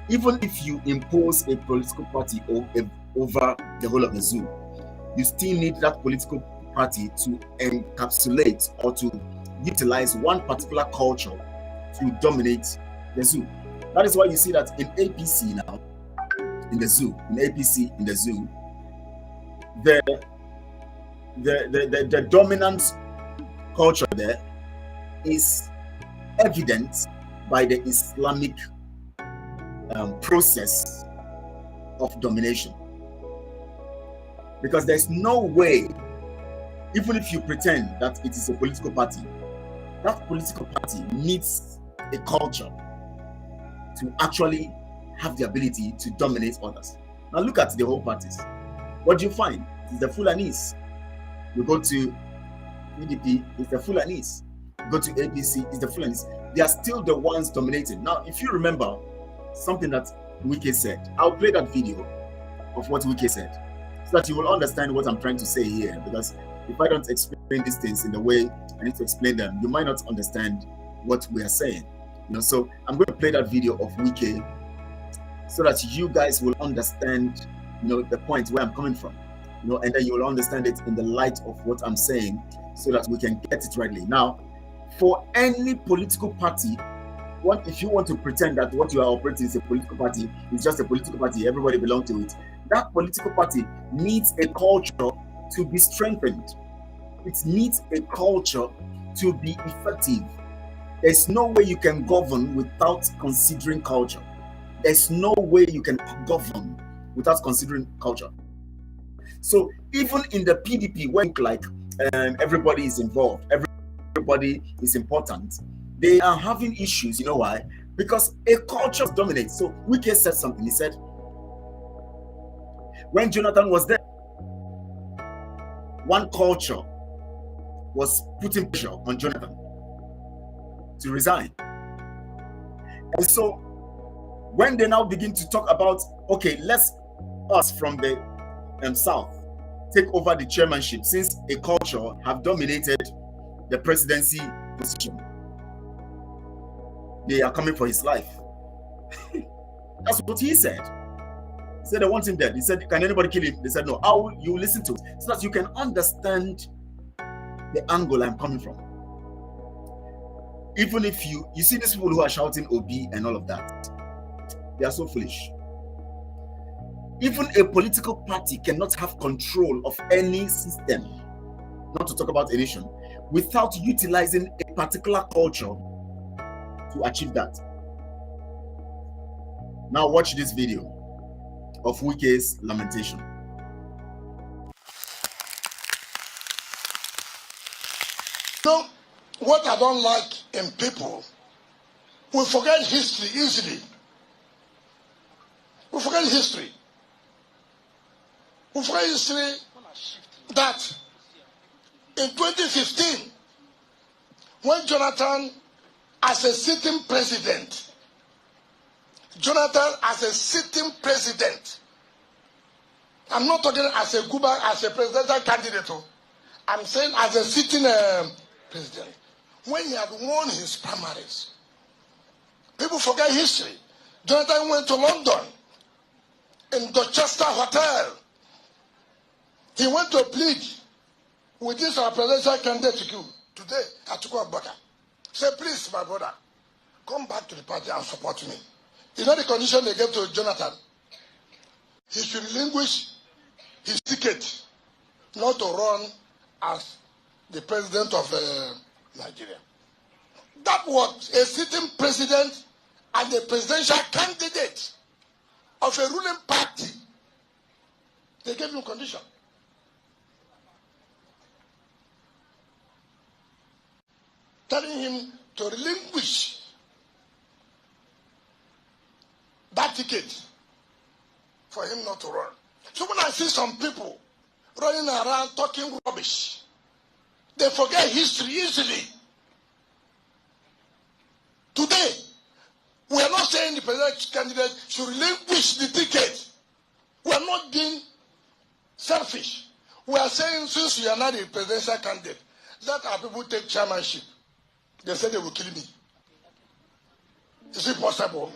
Even if you impose a political party over the whole of the zoo, you still need that political party to encapsulate or to utilize one particular culture to dominate the zoo. That is why you see that in APC now, in the zoo, the dominant culture there is evident by the Islamic process of domination. Because there's no way, even if you pretend that it is a political party, that political party needs a culture to actually have the ability to dominate others. Now look at the whole parties. What do you find? It's the Fulanis. You go to PDP, it's the Fulanis. go to APC, it's the Fulani. They are still the ones dominating. Now, if you remember something that Wike said, I'll play that video of what Wike said so that you will understand what I'm trying to say here. Because if I don't explain these things in the way I need to explain them, you might not understand what we are saying. So I'm going to play that video of Wike so that you guys will understand, the point where I'm coming from, and then you will understand it in the light of what I'm saying, so that we can get it rightly. Now, for any political party, if you want to pretend that what you are operating is a political party, it's just a political party, everybody belongs to it, that political party needs a culture to be strengthened. It needs a culture to be effective. There's no way you can govern without considering culture. There's no way you can govern without considering culture. So even in the PDP, when everybody is involved, everybody is important, they are having issues. You know why? Because a culture dominates. So Wike said something. He said, when Jonathan was there, one culture was putting pressure on Jonathan to resign. And so when they now begin to talk about, okay, let's us from the South take over the chairmanship, since a culture have dominated the presidency position, they are coming for his life. That's what he said. He said they want him dead. He said, can anybody kill him? They said no. How will you listen to it so that you can understand the angle I'm coming from? Even if you see these people who are shouting OB and all of that, they are so foolish. Even a political party cannot have control of any system, not to talk about a nation, without utilizing a particular culture to achieve that. Now watch this video of Wike's lamentation. So, what I don't like in people, we forget history easily. We forget history. We forget history that in 2015, when Jonathan, as a sitting president, I'm not talking as a Cuba, as a presidential candidate. I'm saying as a sitting president. When he had won his primaries, people forget history. Jonathan went to London, in Dorchester Hotel. He went to plead with this our presidential candidate today, Atiku Abubakar. Say, please, my brother, come back to the party and support me. You know the condition they gave to Jonathan? He should relinquish his ticket not to run as the president of Nigeria. That was a sitting president and the presidential candidate of a ruling party. They gave him condition. Telling him to relinquish that ticket for him not to run. So when I see some people running around talking rubbish, they forget history easily. Today, we are not saying the presidential candidate should relinquish the ticket. We are not being selfish. We are saying, since you are not the presidential candidate, let our people take chairmanship. They said they will kill me. Is it possible?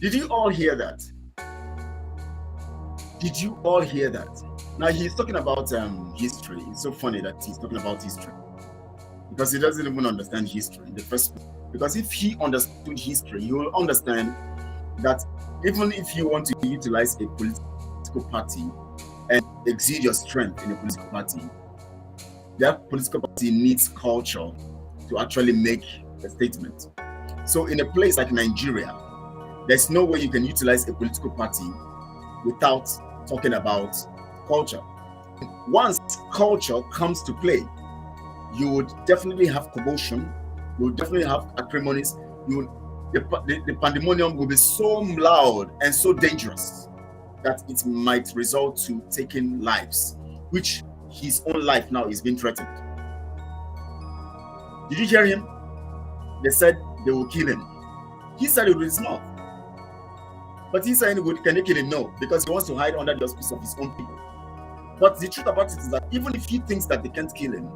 Did you all hear that? Did you all hear that? Now he's talking about history. It's so funny that he's talking about history, because he doesn't even understand history in the first place. Because if he understood history, he will understand that even if you want to utilize a political party and exceed your strength in a political party, that political party needs culture to actually make a statement. So in a place like Nigeria, there's no way you can utilize a political party without talking about culture. Once culture comes to play, you would definitely have commotion, you would definitely have acrimonies, you would the pandemonium will be so loud and so dangerous that it might result to taking lives, which his own life now is being threatened. Did you hear him? They said they will kill him. He said it with his mouth. But he said, can they kill him? No, because he wants to hide under the auspice of his own people. But the truth about it is that even if he thinks that they can't kill him,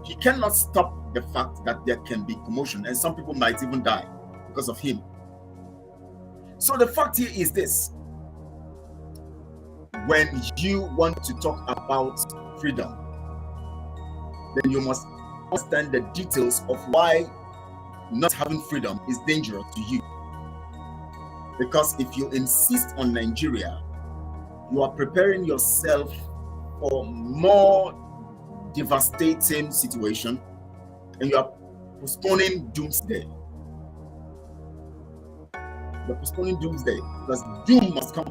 he cannot stop the fact that there can be commotion and some people might even die because of him. So the fact here is this: when you want to talk about freedom, then you must understand the details of why not having freedom is dangerous to you. Because if you insist on Nigeria, you are preparing yourself for more devastating situation, and you are postponing doomsday. You're postponing doomsday because doom must come.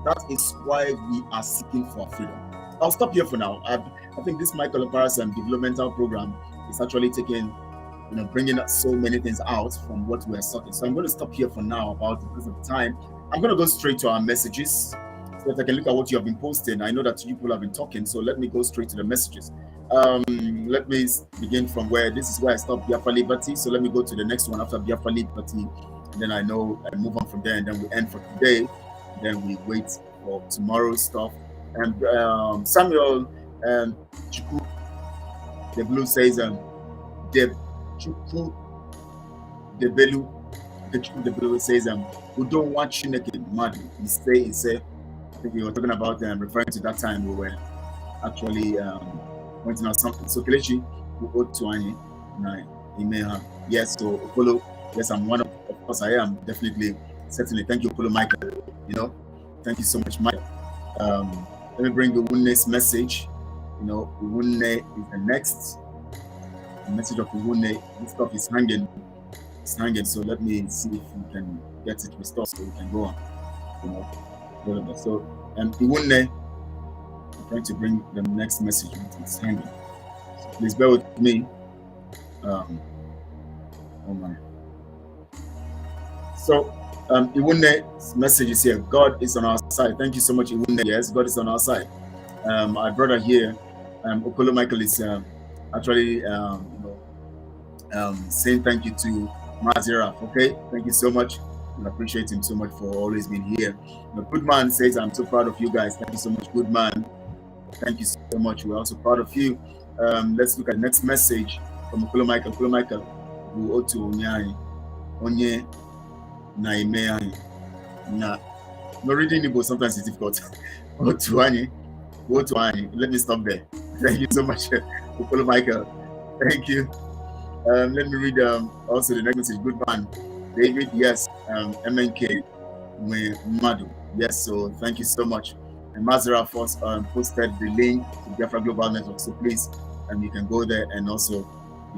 That is why we are seeking for freedom. I'll stop here for now. I think this Michael Okpara's developmental program is actually taking, bringing so many things out from what we are talking. So I'm going to stop here for now because of the time. I'm going to go straight to our messages so that I can look at what you have been posting. I know that you people have been talking, so let me go straight to the messages. Let me begin from this is where I stopped Biafra Liberty. So let me go to the next one after Biafra Liberty. And then I move on from there, and then we end for today. Then we wait for tomorrow's stuff. And Samuel Chuku, the blue says, the Chuku, the blue says, we don't want Chineke Madu. He say, I think we were talking about referring to that time we were actually pointing out something. So Kelechi, we owe to Annie, yes, so Okolo, yes, I'm one of course I am, definitely, certainly. Thank you, Okolo Michael. Thank you so much, Mike. Let me bring the Uwunne's message. Uwunne is the next. The message of Uwunne. This stuff is hanging. It's hanging. So let me see if we can get it restored so we can go on. So Uwunne, I'm trying to bring the next message. It's hanging. So please bear with me. Oh my. So Iwunne's message is here. God is on our side. Thank you so much, Iwunne. Yes, God is on our side. Our brother here, Okolo Michael, is actually saying thank you to Mazi. Okay, thank you so much. I appreciate him so much for always being here. Good man says, I'm so proud of you guys. Thank you so much, good man. Thank you so much. We're also proud of you. Let's look at the next message from Okolo Michael. Okolo Michael, who ought to Onye. No reading Igbo sometimes is difficult. Let me stop there. Thank you so much, Okolo Michael. Thank you. Let me read also the next message. Good man, David. Yes, MNK Madu. Yes, so thank you so much. And Mazira first posted the link to Biafra Global Network, so please, you can go there and also,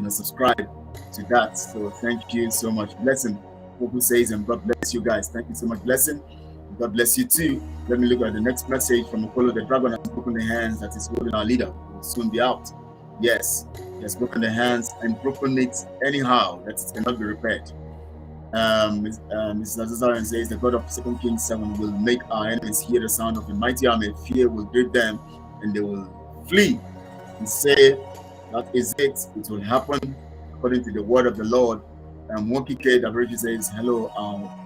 subscribe to that. So thank you so much. Blessing. Who says, and God bless you guys. Thank you so much. Blessing. God bless you too. Let me look at the next message from Okolo. The dragon has broken the hands that is holding our leader. It will soon be out. Yes, he has broken the hands and broken it anyhow that it cannot be repaired. Mrs. Azaran says, the God of 2 Kings 7 will make our enemies hear the sound of a mighty army. Fear will grip them and they will flee. And say, that is it. It will happen according to the word of the Lord. Monkey K. Dabrichi says, hello,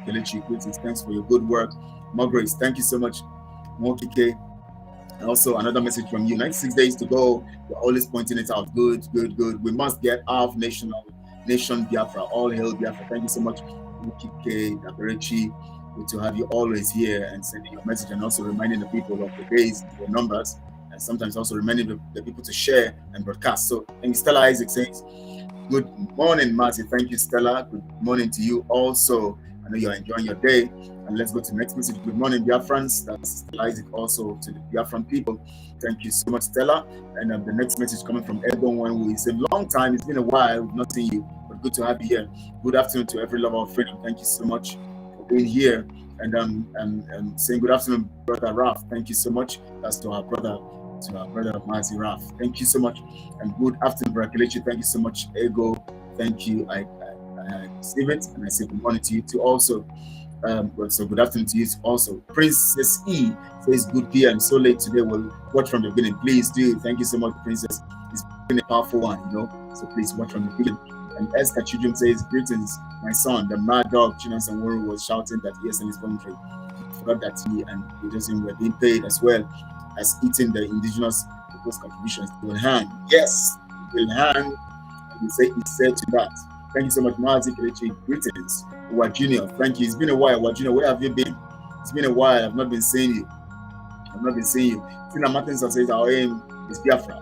Kelechi, greetings. Thanks for your good work. More grace. Thank you so much, Monkey K. And also another message from you. 96 days to go. You're always pointing it out. Good, good, good. We must get our nation Biafra. All hail Biafra. Thank you so much, Monkey K. Dabrichi. Good to have you always here and sending your message and also reminding the people of the days, the numbers, and sometimes also reminding the people to share and broadcast. So, and Stella Isaac says, good morning, Mazi. Thank you, Stella. Good morning to you also. I know you're enjoying your day. And let's go to the next message. Good morning, Biafrans. That's Stella Isaac also to the Biafran people. Thank you so much, Stella. And the next message coming from Edon Wanwu. It's a long time. It's been a while. We've not seen you, but good to have you here. Good afternoon to every lover of freedom. Thank you so much for being here. And saying good afternoon, Brother Raf. Thank you so much. That's to our brother Mazi Raf. Thank you so much. And good afternoon, Brother Kelechi. Thank you so much, Ego. Thank you. I I receive it, and I say good morning to you too also. So good afternoon to you also. Princess E says good PM. So late today, we'll watch from the beginning. Please do. Thank you so much, Princess. It's been a powerful one, you know. So please watch from the beginning. And Esther Chidrum says, greetings, my son. The mad dog Chinas and Warren was shouting that yes, and his voluntary. Forgot that he and Buddhism were being paid as well as eating the indigenous people's contributions to hand. Yes, will hand. And he said to that. Thank you so much, Mazi, Kelechi. Greetings, Wa Junior. Thank you. It's been a while, Wa Junior. Where have you been? It's been a while. I've not been seeing you. Tina Martins says our aim is Biafra.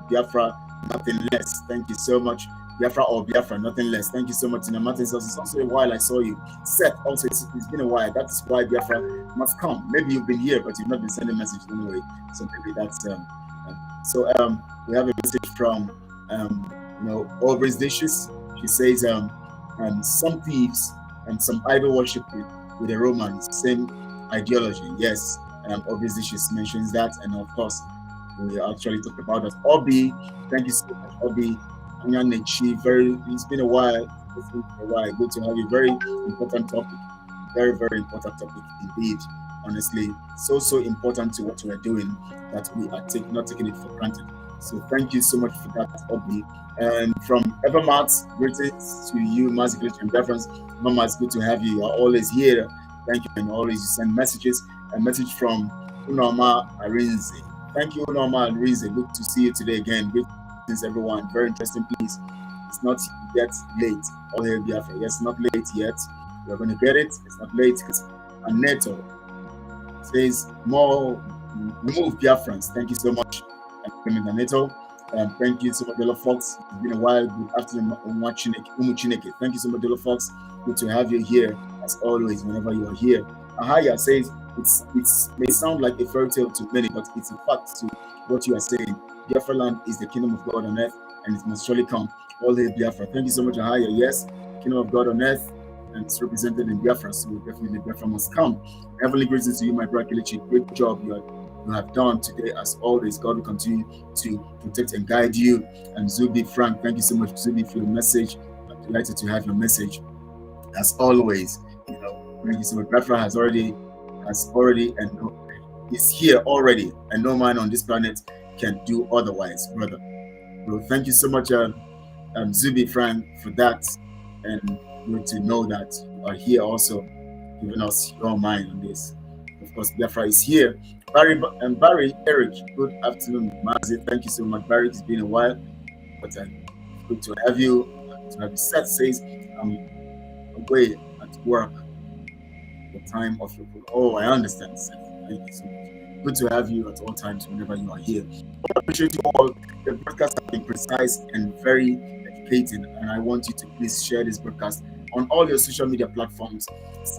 Biafra, nothing less. Thank you so much. Biafra or Biafra, nothing less. Thank you so much, Tina Martins. It's also a while I saw you. Seth, also, it's been a while. That's why Biafra must come. Maybe you've been here, but you've not been sending messages anyway. So maybe that's we have a message from Aubrey's Dishes. She says some thieves and some idol worship with the Romans, same ideology. Yes, Aubrey's Dishes mentions that, and of course we actually talked about that. Obi, thank you so much, Obi. It's been a while. Good to have you. Very important topic. Very, very important topic indeed. Honestly, so important to what we are doing that we are not taking it for granted. So thank you so much for that, Obi. And from Evermart, greetings to you, Mazi, Kelechi, and Biafrans. Mama, it's good to have you. You are always here. Thank you, and always you send messages. A message from Unoma Arinze. Thank you, Unoma Arinze. Good to see you today again. Greetings, everyone. Very interesting, please. It's not yet late. All hail Biafra. Yes, not late yet. We're going to get it. It's not late because Aneto says more remove Biafrans. Thank you so much, Aneto. Thank you so much, Dela Fox. It's been a while. Good afternoon, Umuchineke. Thank you so much, Dela Fox. Good to have you here as always. Whenever you are here, Ahaya says it may sound like a fairy tale to many, but it's a fact to what you are saying. Biafra land is the kingdom of God on earth, and it must surely come. All hail Biafra. Thank you so much, Ahaya. Yes, kingdom of God on earth, and it's represented in Biafra, so definitely Biafra must come. Heavenly greetings to you, my brother Kelechi. Great job you have done today, as always. God will continue to protect and guide you. And Zubi Frank, thank you so much, Zubi, for your message. I'm delighted to have your message, as always. Thank you so much. Biafra has already, and is here already, and no man on this planet can do otherwise, brother. Bro, thank you so much, Zubi Frank, for that, and good to know that you are here also, giving us your mind on this. Of course, Biafra is here. Barry Eric, good afternoon, Mazi. Thank you so much, Barry. It's been a while, but good to have you. Seth says, I'm away at work. The time of your book. Oh, I understand, Seth. Thank you so much. Good to have you at all times whenever you are here. I appreciate you all. The broadcast has been precise and very educating, and I want you to please share this broadcast on all your social media platforms.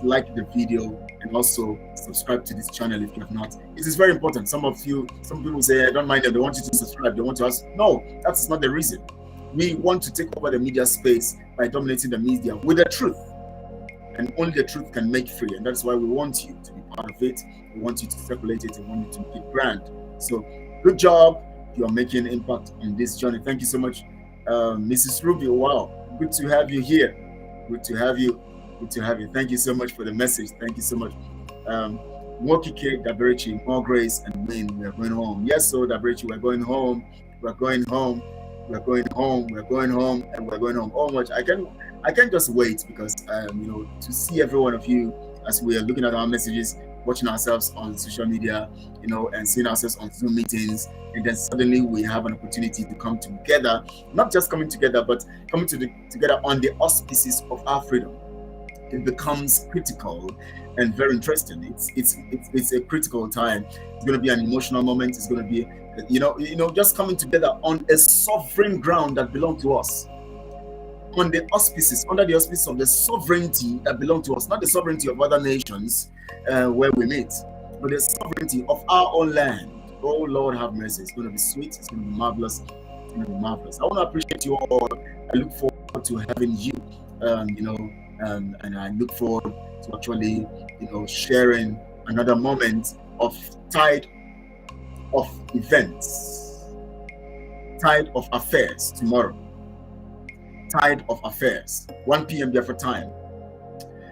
Like the video and also subscribe to this channel if you have not. It is very important. Some people say, I don't mind them. They want you to subscribe. They want to ask. No, that's not the reason. We want to take over the media space by dominating the media with the truth. And only the truth can make free. And that's why we want you to be part of it. We want you to circulate it. We want you to make it grand. So good job. You are making an impact on this journey. Thank you so much, Mrs. Rubio. Wow. Good to have you here. Good to have you. Good to have you. Thank you so much for the message. Thank you so much. Mokike Daberechi, more grace and win. We are going home. Yes, so Daberechi, we're going home. We're going home. We're going home. We're going home. And we're going home. Oh much. I can't just wait because to see every one of you as we are looking at our messages, watching ourselves on social media, and seeing ourselves on Zoom meetings, and then suddenly we have an opportunity to come together, not just coming together, but coming together on the auspices of our freedom. It becomes critical and very interesting. It's a critical time. It's going to be an emotional moment. It's going to be, just coming together on a sovereign ground that belongs to us. On the auspices, under the auspices of the sovereignty that belongs to us, not the sovereignty of other nations where we meet, but the sovereignty of our own land. Oh Lord, have mercy. It's going to be sweet. It's going to be marvelous. It's going to be marvelous. I want to appreciate you all. I look forward to having you, and I look forward to actually, sharing another moment of tide of events, tide of affairs tomorrow. tide of affairs, 1 p.m. Biafra time.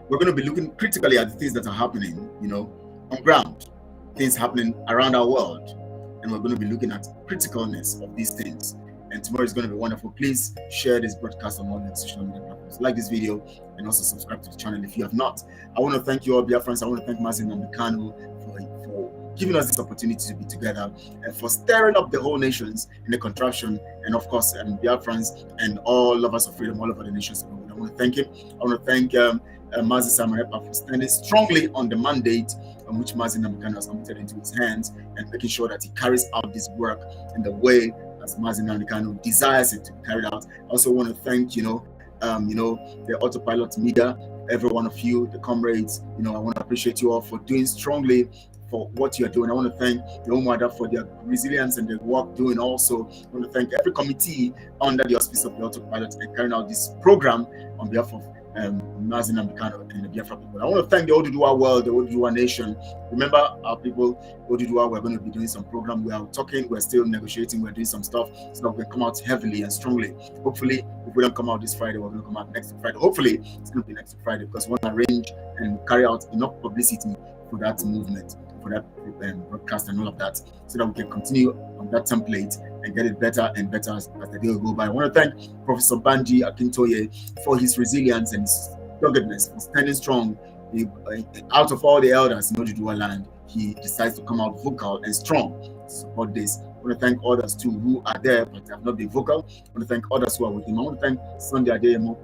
We're going to be looking critically at the things that are happening, you know, on ground, things happening around our world, and we're going to be looking at criticalness of these things. And tomorrow is going to be wonderful. Please share this broadcast on all the social media platforms. Like this video and also subscribe to the channel if you have not. I want to thank you all, Biafrans. I want to thank Mazi for giving us this opportunity to be together and for stirring up the whole nations in the contraption, and of course, Biafrans and all lovers of freedom all over the nations of the world. I want to thank him. I want to thank Mazi Samarepa for standing strongly on the mandate on which Mazi Namikano has committed into his hands and making sure that he carries out this work in the way as Mazi Namikano desires it to be carried out. I also want to thank, the autopilot media, every one of you, the comrades. I want to appreciate you all for doing strongly for what you're doing. I want to thank the Umada for their resilience and their work doing also. I want to thank every committee under the auspice of the autopilot and carrying out this program on behalf of Mazi Namikano and the Biafra people. I want to thank the Oduduwa world, the Oduduwa nation. Remember, our people, Oduduwa, we're going to be doing some program. We are talking, we're still negotiating, we're doing some stuff. So we can come out heavily and strongly. Hopefully, if we don't come out this Friday, we're going to come out next Friday. Hopefully, it's going to be next Friday because we want to arrange and carry out enough publicity for that movement, for that broadcast and all of that, so that we can continue on that template and get it better and better as the day will go by. I want to thank Professor Banji Akintoye for his resilience and his doggedness, for standing strong. Out of all the elders in Oduduwa land, he decides to come out vocal and strong to support this. I want to thank others too who are there but have not been vocal. I want to thank others who are with him. I want to thank Sunday Adeyemo,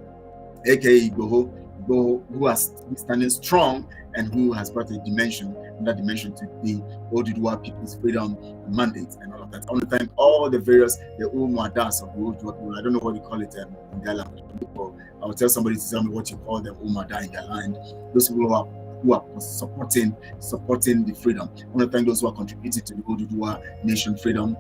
aka Igboho, who has been standing strong and who has brought a dimension, that dimension to the Oduduwa People's Freedom Mandate and all of that. I want to thank all the various, the Umuadas of the Oduduwa people. I don't know what you call it in their language. I will tell somebody to tell me what you call them Umuada in their land. Those people who are supporting the freedom. I want to thank those who are contributing to the Oduduwa Nation freedom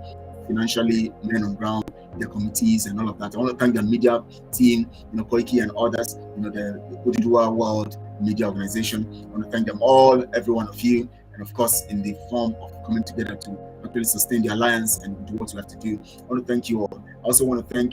financially, men on ground, their committees and all of that. I want to thank the media team, Koiki and others, the Oduduwa World Media Organization. I want to thank them all, every one of you, and of course in the form of coming together to actually sustain the alliance and do what we have to do. I want to thank you all. I also want to thank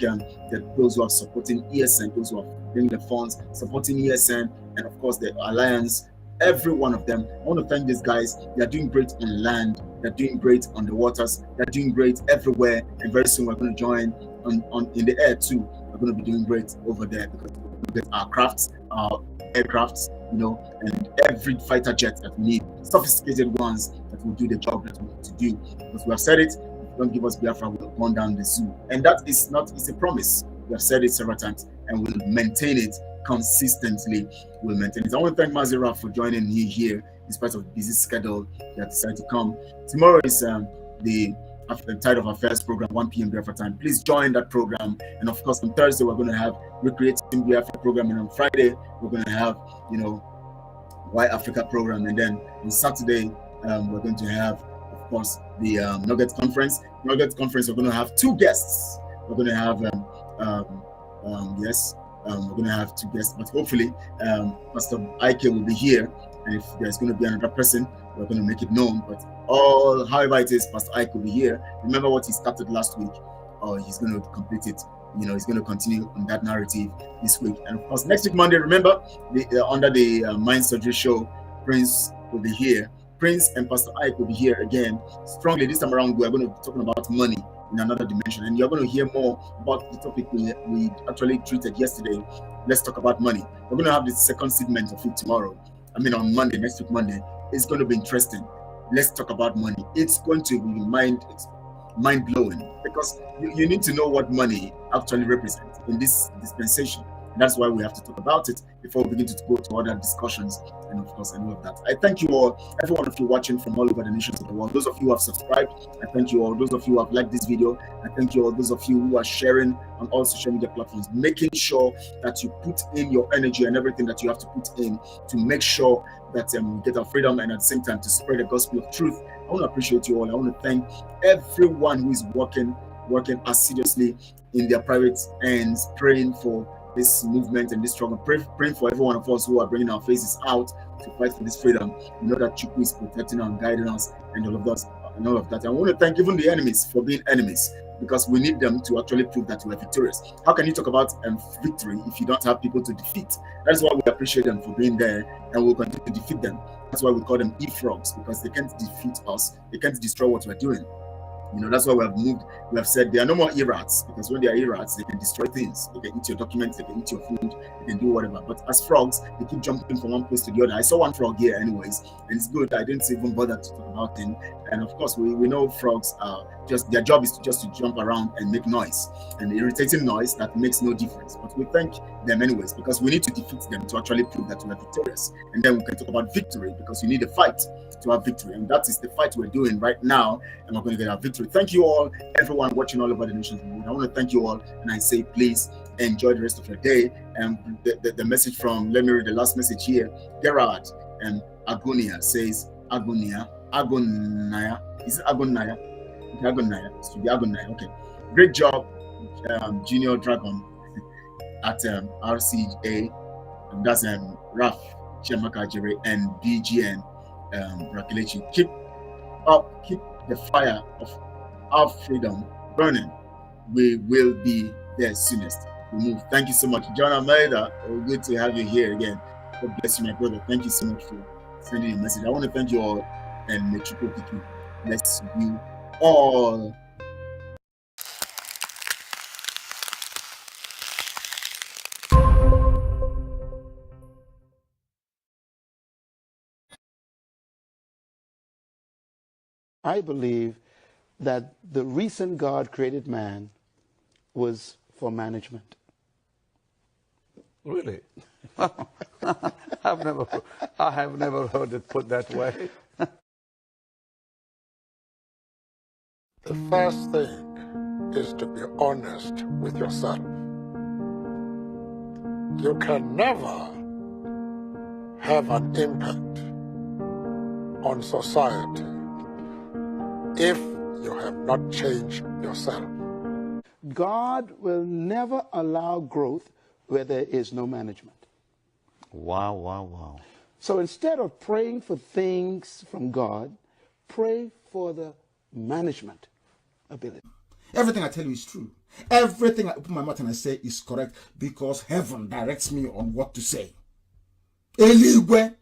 those who are supporting ESN, those who are bringing the funds, supporting ESN, and of course the alliance, every one of them. I want to thank these guys. They are doing great on land, they're doing great on the waters, they're doing great everywhere, and very soon we're going to join on in the air too. We're going to be doing great over there because we get our crafts, our aircrafts, and every fighter jet that we need, sophisticated ones that will do the job that we need to do. Because we have said it, if you don't give us Biafra, we'll burn down the zoo. And that is not, it's a promise. We have said it several times and we'll maintain it consistently. We'll maintain it. I want to thank Mazira for joining me here in spite of the busy schedule that decided to come. Tomorrow is the Tide of Affairs program, 1 p.m. Biafra time. Please join that program. And of course, on Thursday, we're going to have Recreating Biafra program. And on Friday, we're going to have, Why Africa program. And then on Saturday, we're going to have, of course, the Nugget Conference. Nugget Conference, we're going to have two guests. We're going to have, we're going to have two guests, but hopefully, Pastor Ike will be here. And if there's going to be another person, we're going to make it known. But however it is, Pastor Ike will be here. Remember what he started last week, or he's going to complete it. He's going to continue on that narrative this week. And of course, next week, Monday, remember, under the Mind Surgery show, Prince will be here. Prince and Pastor Ike will be here again. Strongly, this time around, we're going to be talking about money in another dimension. And you're going to hear more about the topic we actually treated yesterday. Let's talk about money. We're going to have the second segment of it tomorrow. On Monday, next week, Monday. It's going to be interesting. Let's talk about money. It's going to be mind-blowing because you need to know what money actually represents in this dispensation. That's why we have to talk about it before we begin to go to other discussions and of course and all of that. I thank you all, every one of you watching from all over the nations of the world. Those of you who have subscribed, I thank you all. Those of you who have liked this video, I thank you all. Those of you who are sharing on all social media platforms, making sure that you put in your energy and everything that you have to put in to make sure that we get our freedom and at the same time to spread the gospel of truth. I want to appreciate you all. I want to thank everyone who is working assiduously in their private ends, praying for this movement and this struggle, praying for every one of us who are bringing our faces out to fight for this freedom. You know that Chukwu is protecting and guiding us and all of us. and all of that. I want to thank even the enemies for being enemies, because we need them to actually prove that we're victorious. How can you talk about victory if you don't have people to defeat? That's why we appreciate them for being there, and we'll continue to defeat them. That's why we call them e-frogs, because they can't defeat us. They can't destroy what we're doing. You know, that's why we have moved. We have said there are no more e-rats, because when they are e-rats, they can destroy things. They can eat your documents, they can eat your food, they can do whatever. But as frogs, they keep jumping from one place to the other. I saw one frog here anyways, and it's good. I didn't even bother to talk about him. And of course, we know frogs are just, their job is to jump around and make noise, and irritating noise that makes no difference. But we thank them anyways, because we need to defeat them to actually prove that we are victorious. And then we can talk about victory, because we need a fight to have victory. And that is the fight we're doing right now, and we're going to get our victory. Thank you all, everyone watching all over the nations. I want to thank you all, and I say please enjoy the rest of your day. And the message from, let me read the last message here. Gerard and Agonia says, Agonia, is it Agonia? Agonia, it should be Agonia. Okay, great job, Junior Dragon at RCA, and that's Raf, Chiamaka, Ajaere, and BGN, Kelechi. Keep the fire of our freedom burning. We will be there soonest. We move. Thank you so much, John Almeida. Good to have you here again. God bless you, my brother. Thank you so much for sending a message. I want to thank you all, and may Chukwu bless you all. I believe that the reason God created man was for management. Really? I have never heard it put that way. The first thing is to be honest with yourself. You can never have an impact on society if you have not changed yourself. God will never allow growth where there is no management. Wow, wow, wow. So instead of praying for things from God, pray for the management ability. Everything I tell you is true. Everything I open my mouth and I say is correct, because heaven directs me on what to say. Heaven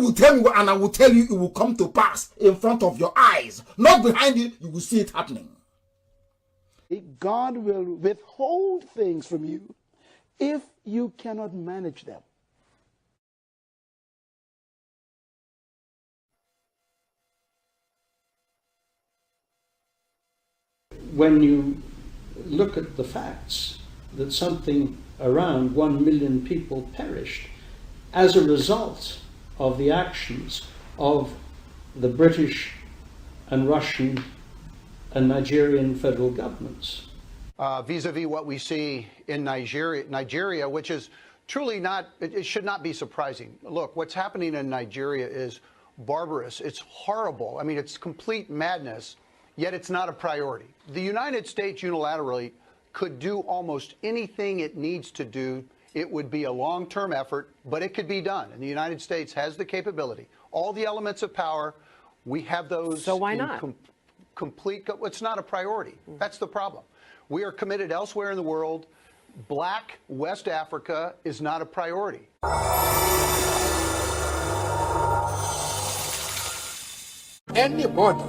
will tell me, and I will tell you, it will come to pass in front of your eyes, not behind you. You will see it happening. God will withhold things from you if you cannot manage them. When you look at the facts that something around 1 million people perished as a result of the actions of the British and Russian and Nigerian federal governments. Vis-a-vis what we see in Nigeria, which is truly not, it should not be surprising. Look, what's happening in Nigeria is barbarous. It's horrible. I mean, it's complete madness, yet it's not a priority. The United States unilaterally could do almost anything it needs to do. It would be a long-term effort, but it could be done. And the United States has the capability. All the elements of power, we have those. So why not? It's not a priority. That's the problem. We are committed elsewhere in the world. Black West Africa is not a priority. Anybody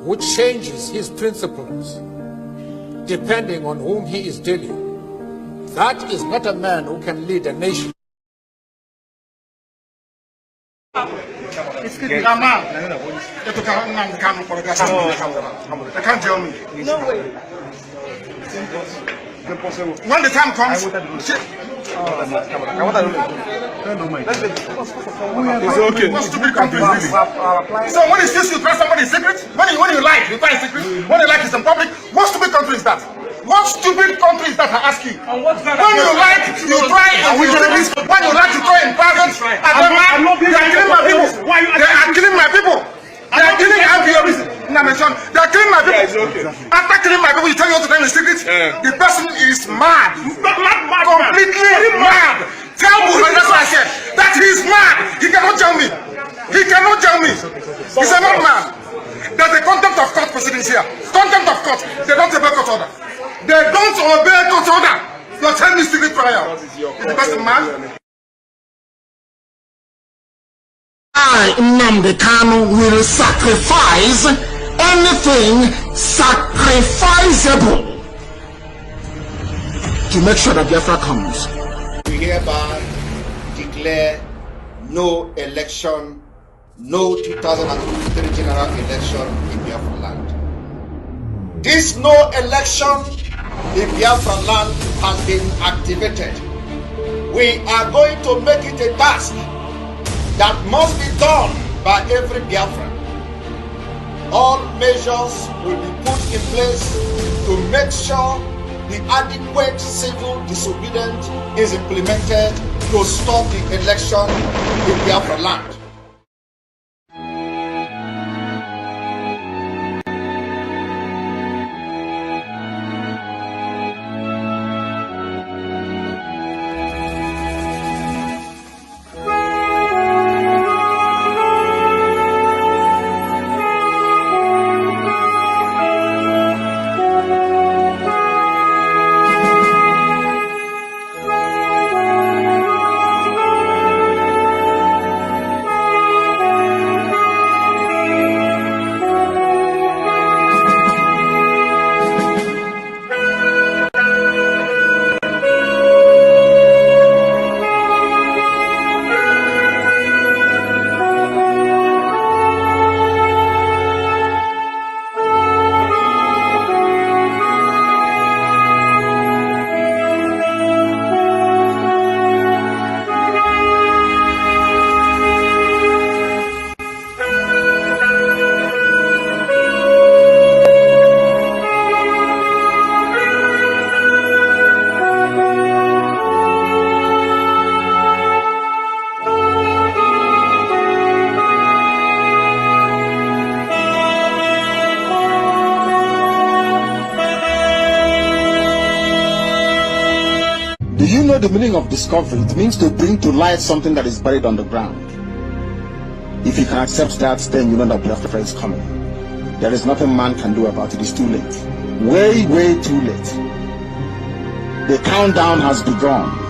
who changes his principles depending on whom he is dealing, that is not a man who can lead a nation. They can't tell me. No way. When the time comes, it's okay. What stupid country is this? So when you see you try somebody's secret, when you like, you try a secret. When you like, it's in public. What stupid country is that? What stupid country is that, I ask you? When you like, you try and you do this. When you like, you try in private. They are killing my people. They are killing my people. They are killing my people. They are killing my people. After killing my people, you tell me how to tell the secret? The person is mad. Completely mad. Tell Buhari, that's what I said. That he is mad. He cannot tell me. He He cannot tell me. He's a madman. There's a contempt of court proceedings here. Contempt of court. They don't obey court order. They don't obey court order. You're telling me secret trial. Is the person man? I, Nnamdi Kanu, will sacrifice anything sacrificable to make sure that Biafra comes. We hereby declare no election, no 2023 general election in Biafra land. This no election in Biafra land has been activated. We are going to make it a task that must be done by every Biafran. All measures will be put in place to make sure the adequate civil disobedience is implemented to stop the election in Biafra land. Do you know the meaning of discovery? It means to bring to light something that is buried on the ground. If you can accept that, then you know that Biafra is coming. There is nothing man can do about it. It's too late. Way, way too late. The countdown has begun.